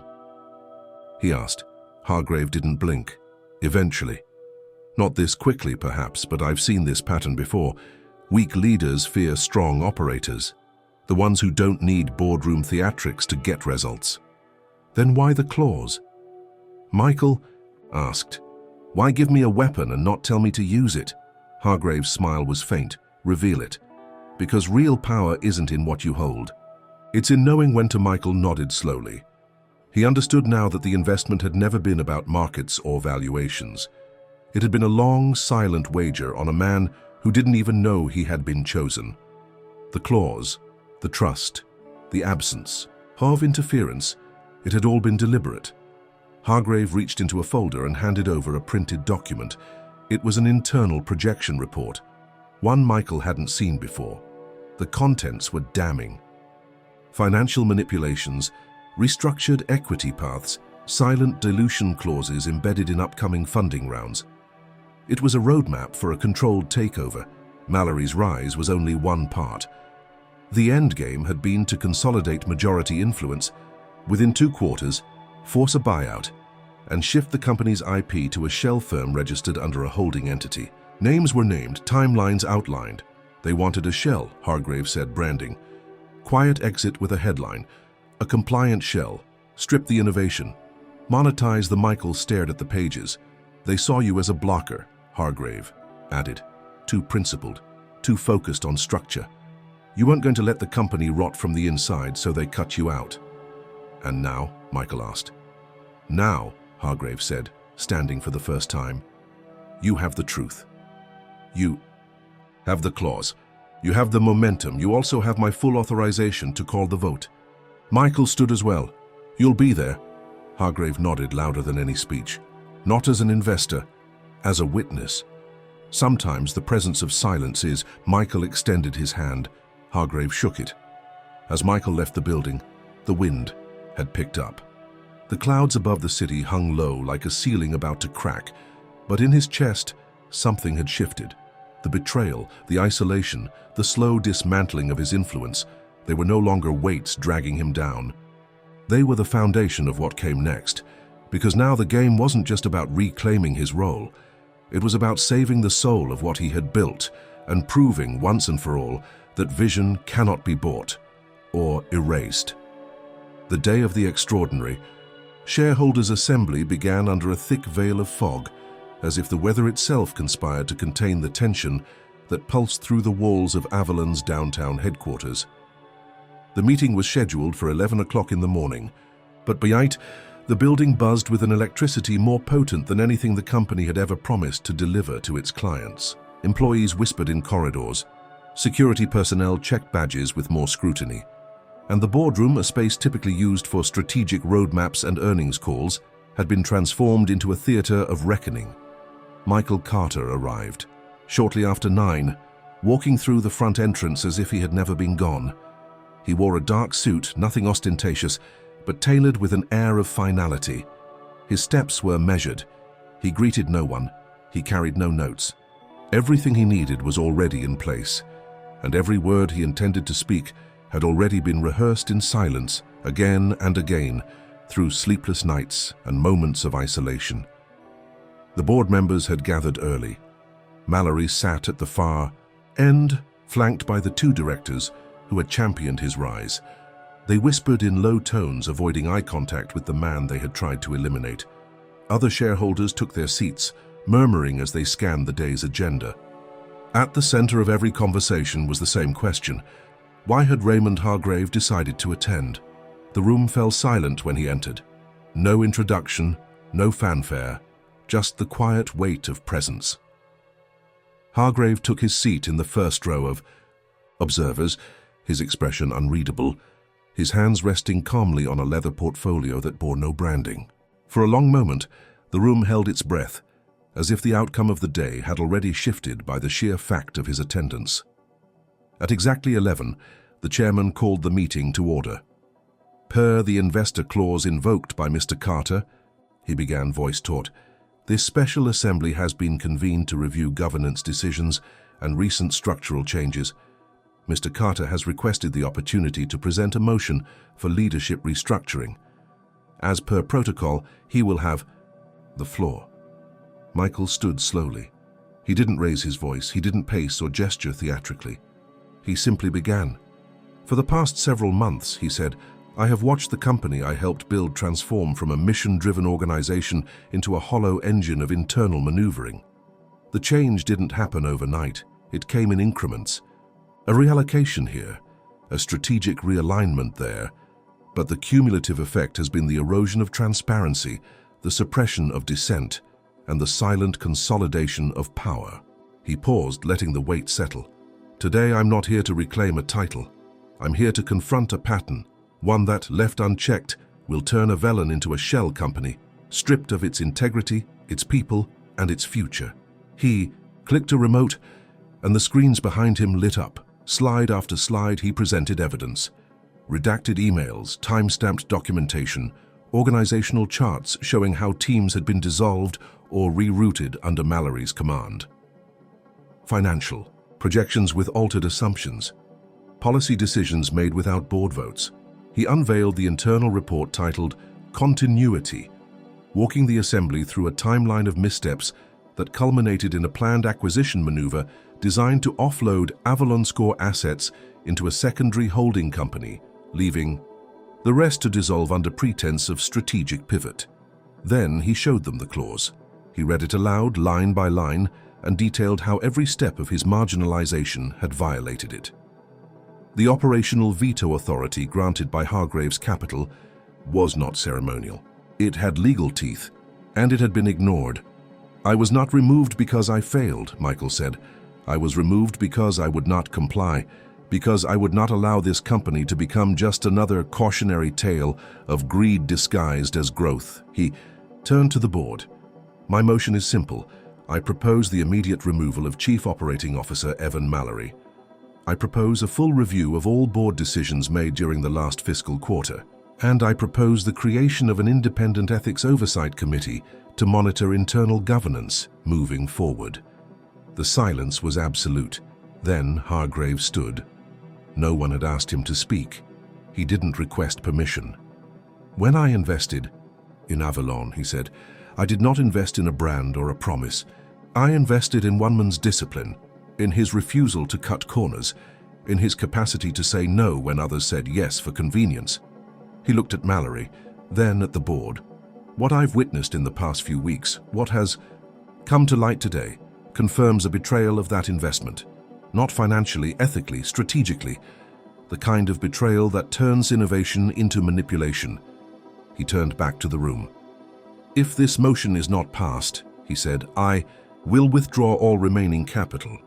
he asked. Hargrave didn't blink. "Eventually. Not this quickly, perhaps, but I've seen this pattern before. Weak leaders fear strong operators, the ones who don't need boardroom theatrics to get results." "Then why the clause?" Michael asked. "Why give me a weapon and not tell me to use it?" Hargrave's smile was faint. "Reveal it. Because real power isn't in what you hold. It's in knowing when to." Michael nodded slowly. He understood now that the investment had never been about markets or valuations. It had been a long, silent wager on a man who didn't even know he had been chosen. The clause, the trust, the absence of interference, it had all been deliberate. Hargrave reached into a folder and handed over a printed document. It was an internal projection report, one Michael hadn't seen before. The contents were damning. Financial manipulations, restructured equity paths, silent dilution clauses embedded in upcoming funding rounds. It was a roadmap for a controlled takeover. Mallory's rise was only one part. The endgame had been to consolidate majority influence, within 2 quarters, force a buyout, and shift the company's IP to a shell firm registered under a holding entity. Names were named, timelines outlined. They wanted a shell, Hargrave said, branding. Quiet exit with a headline. A compliant shell. Strip the innovation. Monetize the. Michael stared at the pages. They saw you as a blocker, Hargrave added. Too principled. too focused on structure. You weren't going to let the company rot from the inside, so they cut you out. And now? Michael asked. Now, Hargrave said, standing for the first time, you have the truth. You have the clause. You have the momentum. You also have my full authorization to call the vote. Michael stood as well. You'll be there. Hargrave nodded louder than any speech. Not as an investor, as a witness. Sometimes the presence of silence is. Michael extended his hand. Hargrave shook it. As Michael left the building, the wind had picked up. The clouds above the city hung low like a ceiling about to crack, but in his chest, something had shifted. The betrayal, the isolation, the slow dismantling of his influence, they were no longer weights dragging him down. They were the foundation of what came next, because now the game wasn't just about reclaiming his role. It was about saving the soul of what he had built and proving once and for all that vision cannot be bought or erased. The day of the extraordinary, shareholders' assembly began under a thick veil of fog, as if the weather itself conspired to contain the tension that pulsed through the walls of Avalon's downtown headquarters. The meeting was scheduled for 11 o'clock in the morning, but beyond, the building buzzed with an electricity more potent than anything the company had ever promised to deliver to its clients. Employees whispered in corridors. Security personnel checked badges with more scrutiny. And the boardroom, a space typically used for strategic roadmaps and earnings calls, had been transformed into a theater of reckoning. Michael Carter arrived, shortly after 9, walking through the front entrance as if he had never been gone. He wore a dark suit, nothing ostentatious, but tailored with an air of finality. His steps were measured. He greeted no one. He carried no notes. Everything he needed was already in place, and every word he intended to speak had already been rehearsed in silence, again and again, through sleepless nights and moments of isolation. The board members had gathered early. Mallory sat at the far end, flanked by the 2 directors who had championed his rise. They whispered in low tones, avoiding eye contact with the man they had tried to eliminate. Other shareholders took their seats, murmuring as they scanned the day's agenda. At the center of every conversation was the same question. Why had Raymond Hargrave decided to attend? The room fell silent when he entered. No introduction, no fanfare, just the quiet weight of presence. Hargrave took his seat in the first row of observers, his expression unreadable, his hands resting calmly on a leather portfolio that bore no branding. For a long moment, the room held its breath, as if the outcome of the day had already shifted by the sheer fact of his attendance. At exactly 11, the chairman called the meeting to order. Per the investor clause invoked by Mr. Carter, he began, voice taut, this special assembly has been convened to review governance decisions and recent structural changes. Mr. Carter has requested the opportunity to present a motion for leadership restructuring. As per protocol, he will have the floor. Michael stood slowly. He didn't raise his voice, he didn't pace or gesture theatrically. He simply began. For the past several months, he said, I have watched the company I helped build transform from a mission-driven organization into a hollow engine of internal maneuvering. The change didn't happen overnight. It came in increments. A reallocation here, a strategic realignment there, but the cumulative effect has been the erosion of transparency, the suppression of dissent, and the silent consolidation of power. He paused, letting the weight settle. Today I'm not here to reclaim a title. I'm here to confront a pattern, one that, left unchecked, will turn Avalon into a shell company, stripped of its integrity, its people, and its future. He clicked a remote, and the screens behind him lit up. Slide after slide, he presented evidence. Redacted emails, time-stamped documentation, organizational charts showing how teams had been dissolved or rerouted under Mallory's command. Financial, projections with altered assumptions, policy decisions made without board votes. He unveiled the internal report titled Continuity, walking the assembly through a timeline of missteps that culminated in a planned acquisition maneuver designed to offload Avalon Score assets into a secondary holding company, leaving the rest to dissolve under pretense of strategic pivot. Then he showed them the clause. He read it aloud, line by line, and detailed how every step of his marginalization had violated it. The operational veto authority granted by Hargraves Capital was not ceremonial. It had legal teeth, and it had been ignored. "I was not removed because I failed," Michael said. "I was removed because I would not comply, because I would not allow this company to become just another cautionary tale of greed disguised as growth." He turned to the board. "My motion is simple. I propose the immediate removal of Chief Operating Officer Evan Mallory. I propose a full review of all board decisions made during the last fiscal quarter. And I propose the creation of an independent ethics oversight committee to monitor internal governance moving forward." The silence was absolute. Then Hargraves stood. No one had asked him to speak. He didn't request permission. "When I invested in Avalon," he said, "I did not invest in a brand or a promise. I invested in one man's discipline, in his refusal to cut corners, in his capacity to say no when others said yes for convenience." He looked at Mallory, then at the board. "What I've witnessed in the past few weeks, what has come to light today, confirms a betrayal of that investment. Not financially, ethically, strategically. The kind of betrayal that turns innovation into manipulation." He turned back to the room. "If this motion is not passed," he said, "I will withdraw all remaining capital.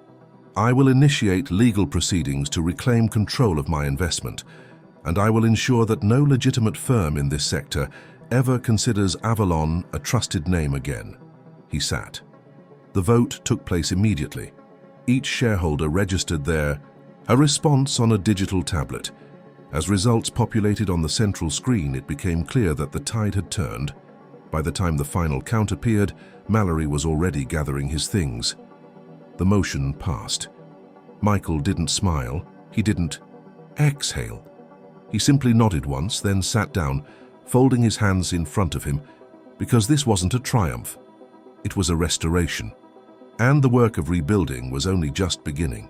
I will initiate legal proceedings to reclaim control of my investment, and I will ensure that no legitimate firm in this sector ever considers Avalon a trusted name again." He sat. The vote took place immediately. Each shareholder registered a response on a digital tablet. As results populated on the central screen, it became clear that the tide had turned. By the time the final count appeared, Mallory was already gathering his things. The motion passed. Michael didn't smile. He didn't exhale. He simply nodded once, then sat down, folding his hands in front of him, because this wasn't a triumph. It was a restoration. And the work of rebuilding was only just beginning.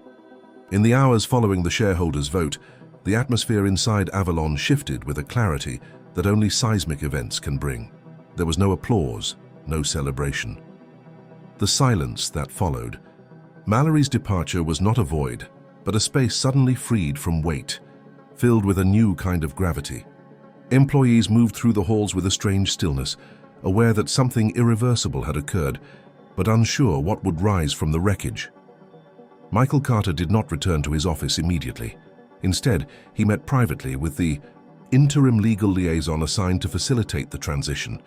In the hours following the shareholders' vote, the atmosphere inside Avalon shifted with a clarity that only seismic events can bring. There was no applause, no celebration. The silence that followed. Mallory's departure was not a void, but a space suddenly freed from weight, filled with a new kind of gravity. Employees moved through the halls with a strange stillness, aware that something irreversible had occurred, but unsure what would rise from the wreckage. Michael Carter did not return to his office immediately. Instead, he met privately with the interim legal liaison assigned to facilitate the transition.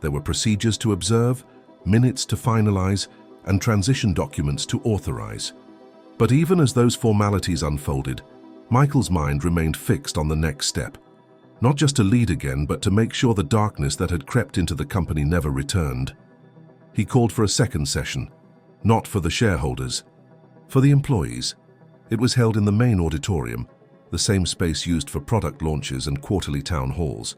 There were procedures to observe, minutes to finalize, and transition documents to authorize. But even as those formalities unfolded, Michael's mind remained fixed on the next step. Not just to lead again, but to make sure the darkness that had crept into the company never returned. He called for a second session, not for the shareholders, for the employees. It was held in the main auditorium, the same space used for product launches and quarterly town halls.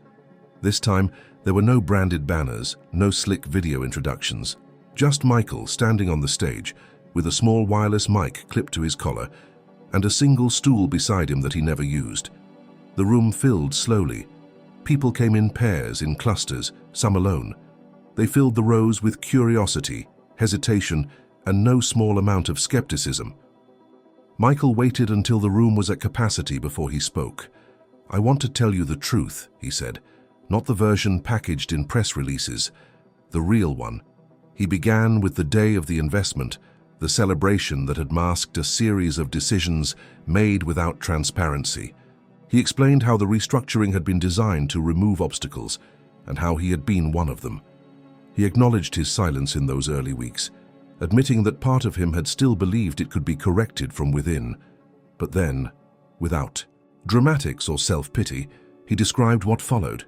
This time, there were no branded banners, no slick video introductions. Just Michael standing on the stage, with a small wireless mic clipped to his collar, and a single stool beside him that he never used. The room filled slowly. People came in pairs, in clusters, some alone. They filled the rows with curiosity, hesitation, and no small amount of skepticism. Michael waited until the room was at capacity before he spoke. "I want to tell you the truth," he said, "not the version packaged in press releases, the real one." He began with the day of the investment, the celebration that had masked a series of decisions made without transparency. He explained how the restructuring had been designed to remove obstacles, and how he had been one of them. He acknowledged his silence in those early weeks, admitting that part of him had still believed it could be corrected from within. But then, without dramatics or self-pity, he described what followed.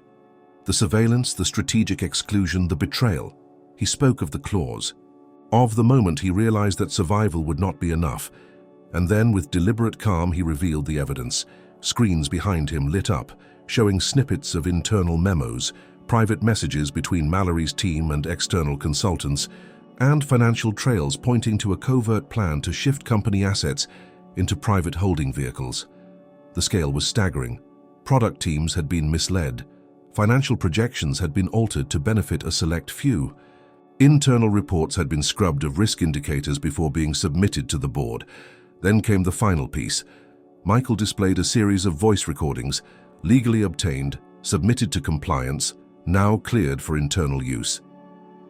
The surveillance, the strategic exclusion, the betrayal. He spoke of the clause. Of the moment he realized that survival would not be enough, and then with deliberate calm he revealed the evidence. Screens behind him lit up, showing snippets of internal memos, private messages between Mallory's team and external consultants, and financial trails pointing to a covert plan to shift company assets into private holding vehicles. The scale was staggering. Product teams had been misled. Financial projections had been altered to benefit a select few. Internal reports had been scrubbed of risk indicators before being submitted to the board. Then came the final piece. Michael displayed a series of voice recordings, legally obtained, submitted to compliance, now cleared for internal use.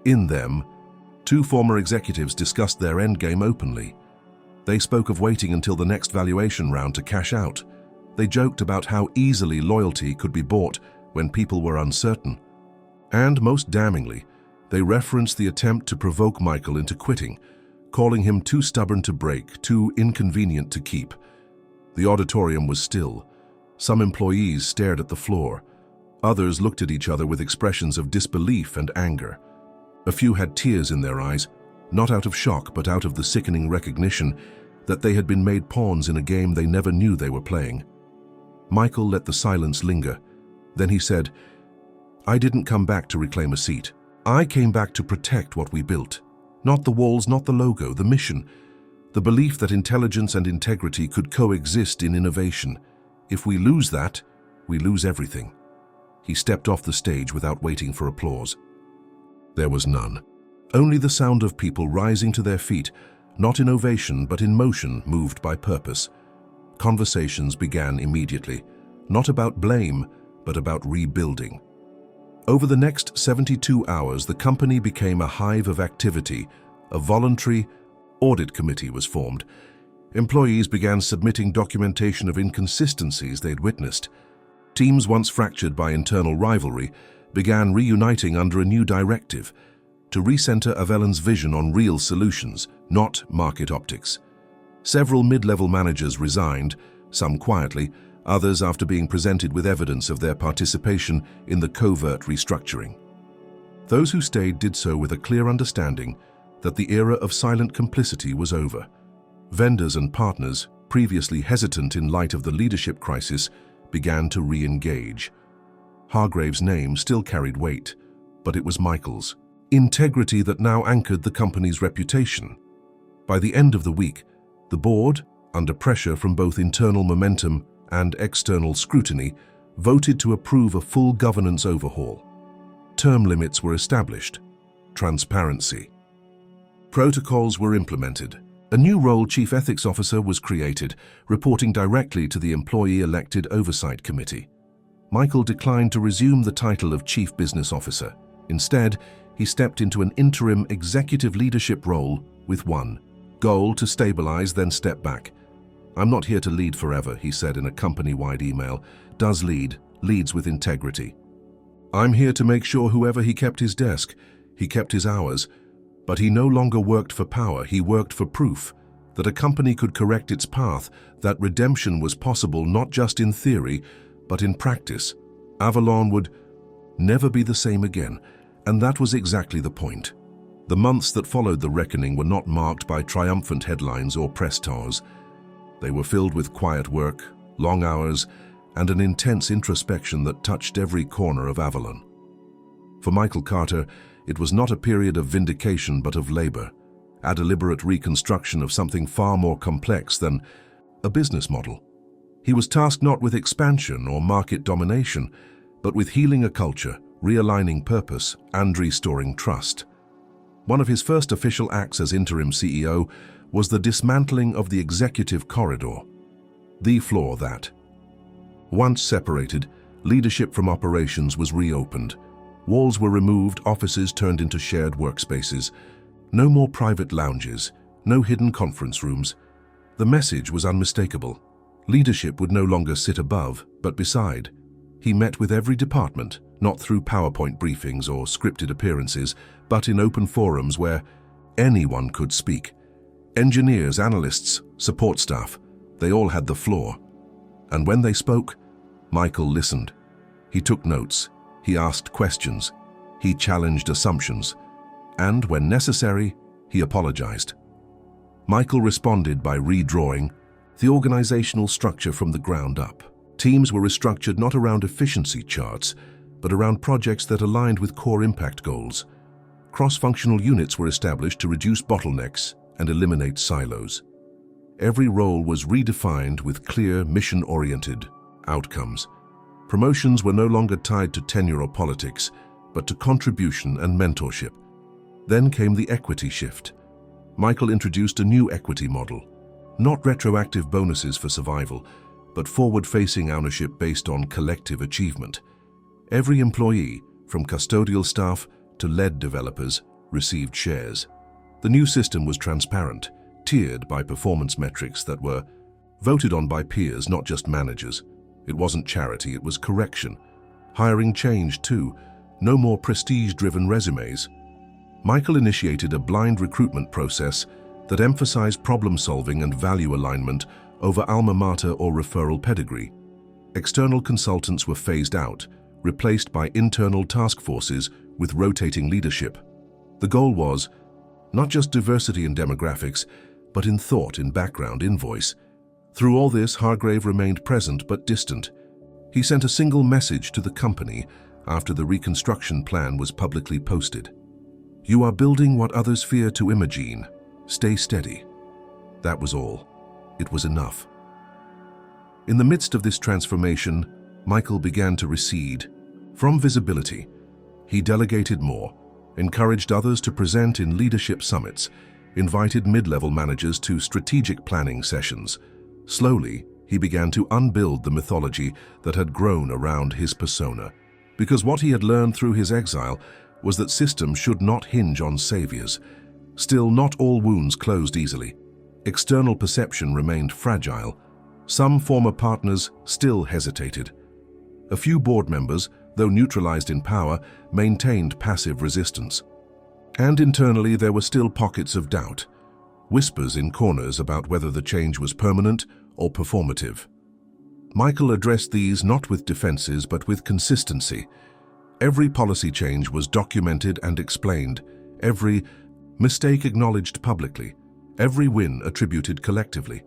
In them, two former executives discussed their endgame openly. They spoke of waiting until the next valuation round to cash out. They joked about how easily loyalty could be bought when people were uncertain. And most damningly, they referenced the attempt to provoke Michael into quitting, calling him too stubborn to break, too inconvenient to keep. The auditorium was still. Some employees stared at the floor. Others looked at each other with expressions of disbelief and anger. A few had tears in their eyes, not out of shock but out of the sickening recognition that they had been made pawns in a game they never knew they were playing. Michael let the silence linger. Then he said, "I didn't come back to reclaim a seat. I came back to protect what we built. Not the walls, not the logo, the mission. The belief that intelligence and integrity could coexist in innovation. If we lose that, we lose everything." He stepped off the stage without waiting for applause. There was none. Only the sound of people rising to their feet, not in ovation but in motion, moved by purpose. Conversations began immediately, not about blame, but about rebuilding. Over the next 72 hours, the company became a hive of activity. A voluntary audit committee was formed. Employees began submitting documentation of inconsistencies they'd witnessed. Teams once fractured by internal rivalry began reuniting under a new directive to recenter Avellan's vision on real solutions, not market optics. Several mid-level managers resigned, some quietly, others after being presented with evidence of their participation in the covert restructuring. Those who stayed did so with a clear understanding that the era of silent complicity was over. Vendors and partners, previously hesitant in light of the leadership crisis, began to re-engage. Hargrave's name still carried weight, but it was Michael's integrity that now anchored the company's reputation. By the end of the week, the board, under pressure from both internal momentum and external scrutiny, voted to approve a full governance overhaul. Term limits were established. Transparency. Protocols were implemented. A new role, Chief Ethics Officer, was created, reporting directly to the employee-elected Oversight Committee. Michael declined to resume the title of Chief Business Officer. Instead, he stepped into an interim executive leadership role with one goal: to stabilize, then step back. "I'm not here to lead forever," he said in a company-wide email. "Does lead, leads with integrity. I'm here to make sure whoever he kept his desk, he kept his hours. But he no longer worked for power, he worked for proof that a company could correct its path, that redemption was possible not just in theory, but in practice. Avalon would never be the same again, and that was exactly the point. The months that followed the reckoning were not marked by triumphant headlines or press tours. They were filled with quiet work, long hours, and an intense introspection that touched every corner of Avalon. For Michael Carter, it was not a period of vindication but of labor, a deliberate reconstruction of something far more complex than a business model. He was tasked not with expansion or market domination, but with healing a culture, realigning purpose, and restoring trust. One of his first official acts as interim CEO was the dismantling of the executive corridor, the floor that, once separated, leadership from operations, was reopened. Walls were removed, offices turned into shared workspaces. No more private lounges, no hidden conference rooms. The message was unmistakable. Leadership would no longer sit above, but beside. He met with every department, not through PowerPoint briefings or scripted appearances, but in open forums where anyone could speak. Engineers, analysts, support staff, they all had the floor. And when they spoke, Michael listened. He took notes. He asked questions. He challenged assumptions. And when necessary, he apologized. Michael responded by redrawing the organizational structure from the ground up. Teams were restructured not around efficiency charts, but around projects that aligned with core impact goals. Cross-functional units were established to reduce bottlenecks and eliminate silos. Every role was redefined with clear, mission-oriented outcomes. Promotions were no longer tied to tenure or politics, but to contribution and mentorship. Then came the equity shift. Michael introduced a new equity model. Not retroactive bonuses for survival, but forward-facing ownership based on collective achievement. Every employee, from custodial staff to lead developers, received shares. The new system was transparent, tiered by performance metrics that were voted on by peers, not just managers. It wasn't charity, it was correction. Hiring changed too. No more prestige-driven resumes. Michael initiated a blind recruitment process that emphasized problem-solving and value alignment over alma mater or referral pedigree. External consultants were phased out, replaced by internal task forces with rotating leadership. The goal was not just diversity in demographics, but in thought, in background, in voice. Through all this, Hargrave remained present but distant. He sent a single message to the company after the reconstruction plan was publicly posted. "You are building what others fear to imagine. Stay steady." That was all. It was enough. In the midst of this transformation, Michael began to recede. From visibility, he delegated more, encouraged others to present in leadership summits, invited mid-level managers to strategic planning sessions. Slowly, he began to unbuild the mythology that had grown around his persona. Because what he had learned through his exile was that systems should not hinge on saviors. Still, not all wounds closed easily. External perception remained fragile. Some former partners still hesitated. A few board members, though neutralized in power, maintained passive resistance. And internally, there were still pockets of doubt, whispers in corners about whether the change was permanent or performative. Michael addressed these not with defenses but with consistency. Every policy change was documented and explained, every mistake acknowledged publicly, every win attributed collectively.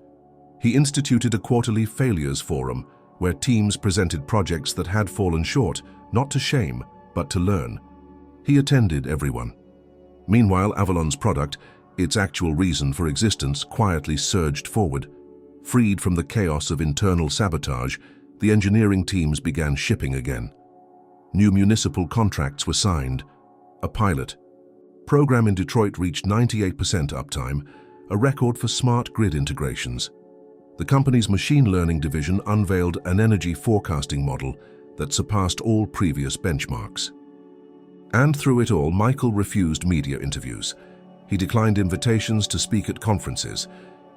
He instituted a quarterly failures forum where teams presented projects that had fallen short, not to shame, but to learn. He attended everyone. Meanwhile, Avalon's product, its actual reason for existence, quietly surged forward. Freed from the chaos of internal sabotage, the engineering teams began shipping again. New municipal contracts were signed. A pilot program in Detroit reached 98% uptime, a record for smart grid integrations. The company's machine learning division unveiled an energy forecasting model that surpassed all previous benchmarks. And through it all, Michael refused media interviews. He declined invitations to speak at conferences.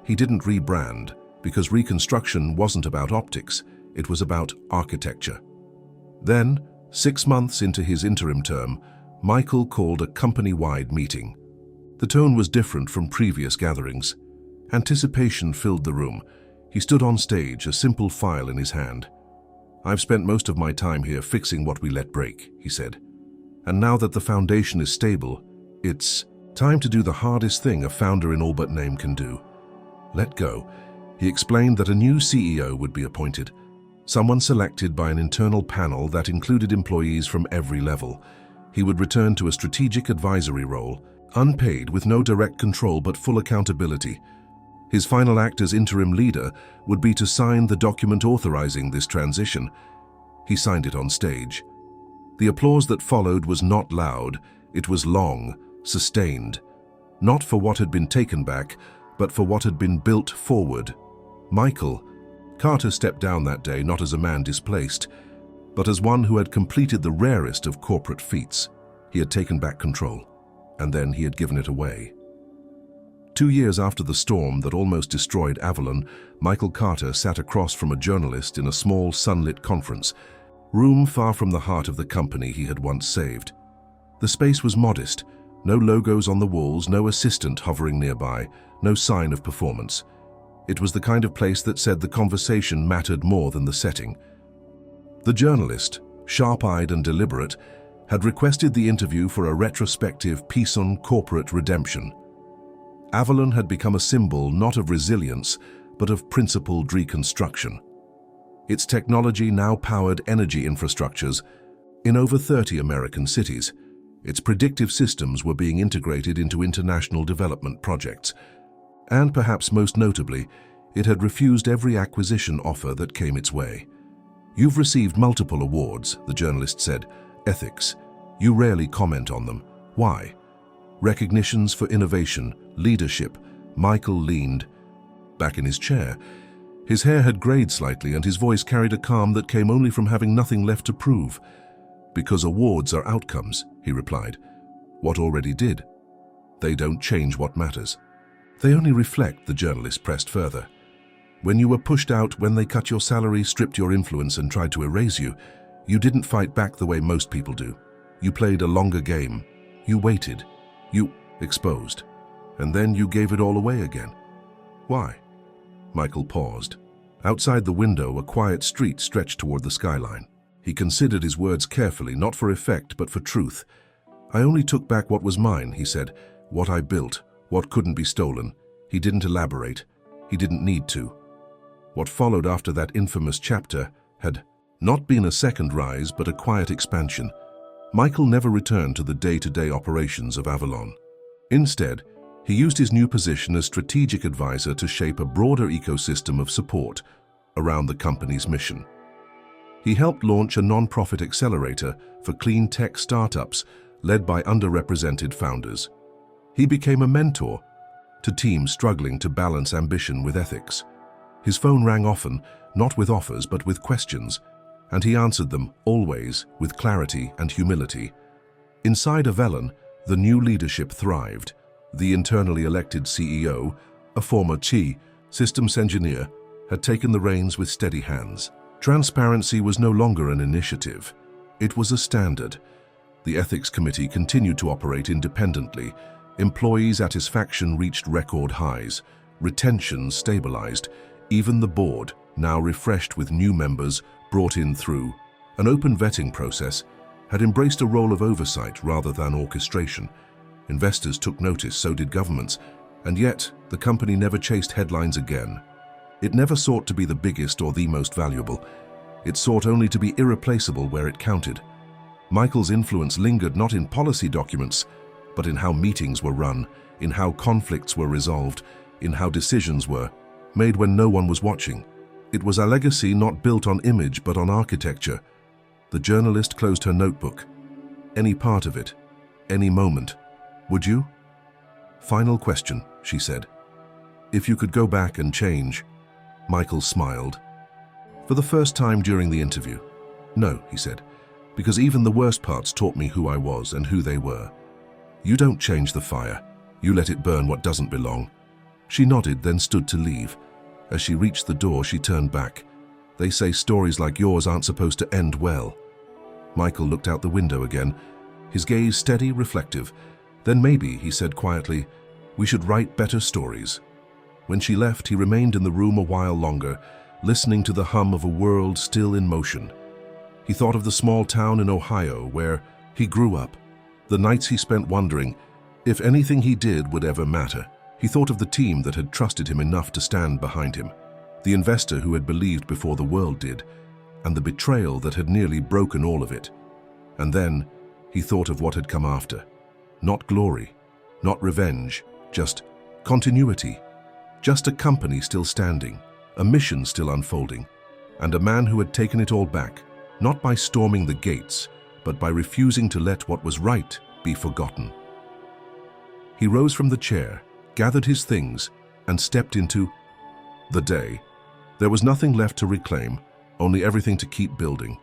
He didn't rebrand, because reconstruction wasn't about optics, it was about architecture. Then, 6 months into his interim term, Michael called a company-wide meeting. The tone was different from previous gatherings. Anticipation filled the room. He stood on stage, a simple file in his hand. "I've spent most of my time here fixing what we let break," he said. "And now that the foundation is stable, it's time to do the hardest thing a founder in all but name can do. Let go." He explained that a new CEO would be appointed, someone selected by an internal panel that included employees from every level. He would return to a strategic advisory role, unpaid, with no direct control but full accountability. His final act as interim leader would be to sign the document authorizing this transition. He signed it on stage. The applause that followed was not loud, it was long, sustained. Not for what had been taken back, but for what had been built forward. Michael Carter stepped down that day not as a man displaced, but as one who had completed the rarest of corporate feats. He had taken back control, and then he had given it away. 2 years after the storm that almost destroyed Avalon, Michael Carter sat across from a journalist in a small sunlit conference room far from the heart of the company he had once saved. The space was modest, no logos on the walls, no assistant hovering nearby, no sign of performance. It was the kind of place that said the conversation mattered more than the setting. The journalist, sharp-eyed and deliberate, had requested the interview for a retrospective piece on corporate redemption. Avalon had become a symbol not of resilience, but of principled reconstruction. Its technology now powered energy infrastructures in over 30 American cities. Its predictive systems were being integrated into international development projects. And perhaps most notably, it had refused every acquisition offer that came its way. "You've received multiple awards," the journalist said. "Ethics. You rarely comment on them. Why?" recognitions for innovation, leadership. Michael leaned back in his chair. His hair had grayed slightly and his voice carried a calm that came only from having nothing left to prove. "Because awards are outcomes," he replied. "What already did. They don't change what matters. They only reflect," the journalist pressed further. "When you were pushed out, when they cut your salary, stripped your influence and tried to erase you, you didn't fight back the way most people do. You played a longer game. You waited. You exposed. And then you gave it all away again. Why?" Michael paused. Outside the window, a quiet street stretched toward the skyline. He considered his words carefully, not for effect, but for truth. "I only took back what was mine," he said. "What I built, what couldn't be stolen." He didn't elaborate. He didn't need to. What followed after that infamous chapter had not been a second rise, but a quiet expansion. Michael never returned to the day-to-day operations of Avalon. Instead, he used his new position as strategic advisor to shape a broader ecosystem of support around the company's mission. He helped launch a non-profit accelerator for clean tech startups led by underrepresented founders. He became a mentor to teams struggling to balance ambition with ethics. His phone rang often, not with offers but with questions, and he answered them, always, with clarity and humility. Inside Avalon, the new leadership thrived. The internally elected CEO, a former chief systems engineer, had taken the reins with steady hands. Transparency was no longer an initiative. It was a standard. The ethics committee continued to operate independently. Employee satisfaction reached record highs. Retention stabilized. Even the board, now refreshed with new members brought in through an open vetting process, had embraced a role of oversight rather than orchestration. Investors took notice, so did governments, and yet the company never chased headlines again. It never sought to be the biggest or the most valuable. It sought only to be irreplaceable where it counted. Michael's influence lingered not in policy documents, but in how meetings were run, in how conflicts were resolved, in how decisions were made when no one was watching. It was a legacy not built on image but on architecture. The journalist closed her notebook. "Any part of it, any moment, would you?" "Final question," she said. "If you could go back and change." Michael smiled. For the first time during the interview. "No," he said, "because even the worst parts taught me who I was and who they were." "You don't change the fire. You let it burn what doesn't belong." She nodded, then stood to leave. As she reached the door, she turned back. "They say stories like yours aren't supposed to end well." Michael looked out the window again, his gaze steady, reflective. "Then maybe," he said quietly, "we should write better stories." When she left, he remained in the room a while longer, listening to the hum of a world still in motion. He thought of the small town in Ohio where he grew up, the nights he spent wondering if anything he did would ever matter. He thought of the team that had trusted him enough to stand behind him, the investor who had believed before the world did, and the betrayal that had nearly broken all of it. And then he thought of what had come after. Not glory, not revenge, just continuity. Just a company still standing, a mission still unfolding, and a man who had taken it all back, not by storming the gates, but by refusing to let what was right be forgotten. He rose from the chair, gathered his things, and stepped into the day. There was nothing left to reclaim, only everything to keep building.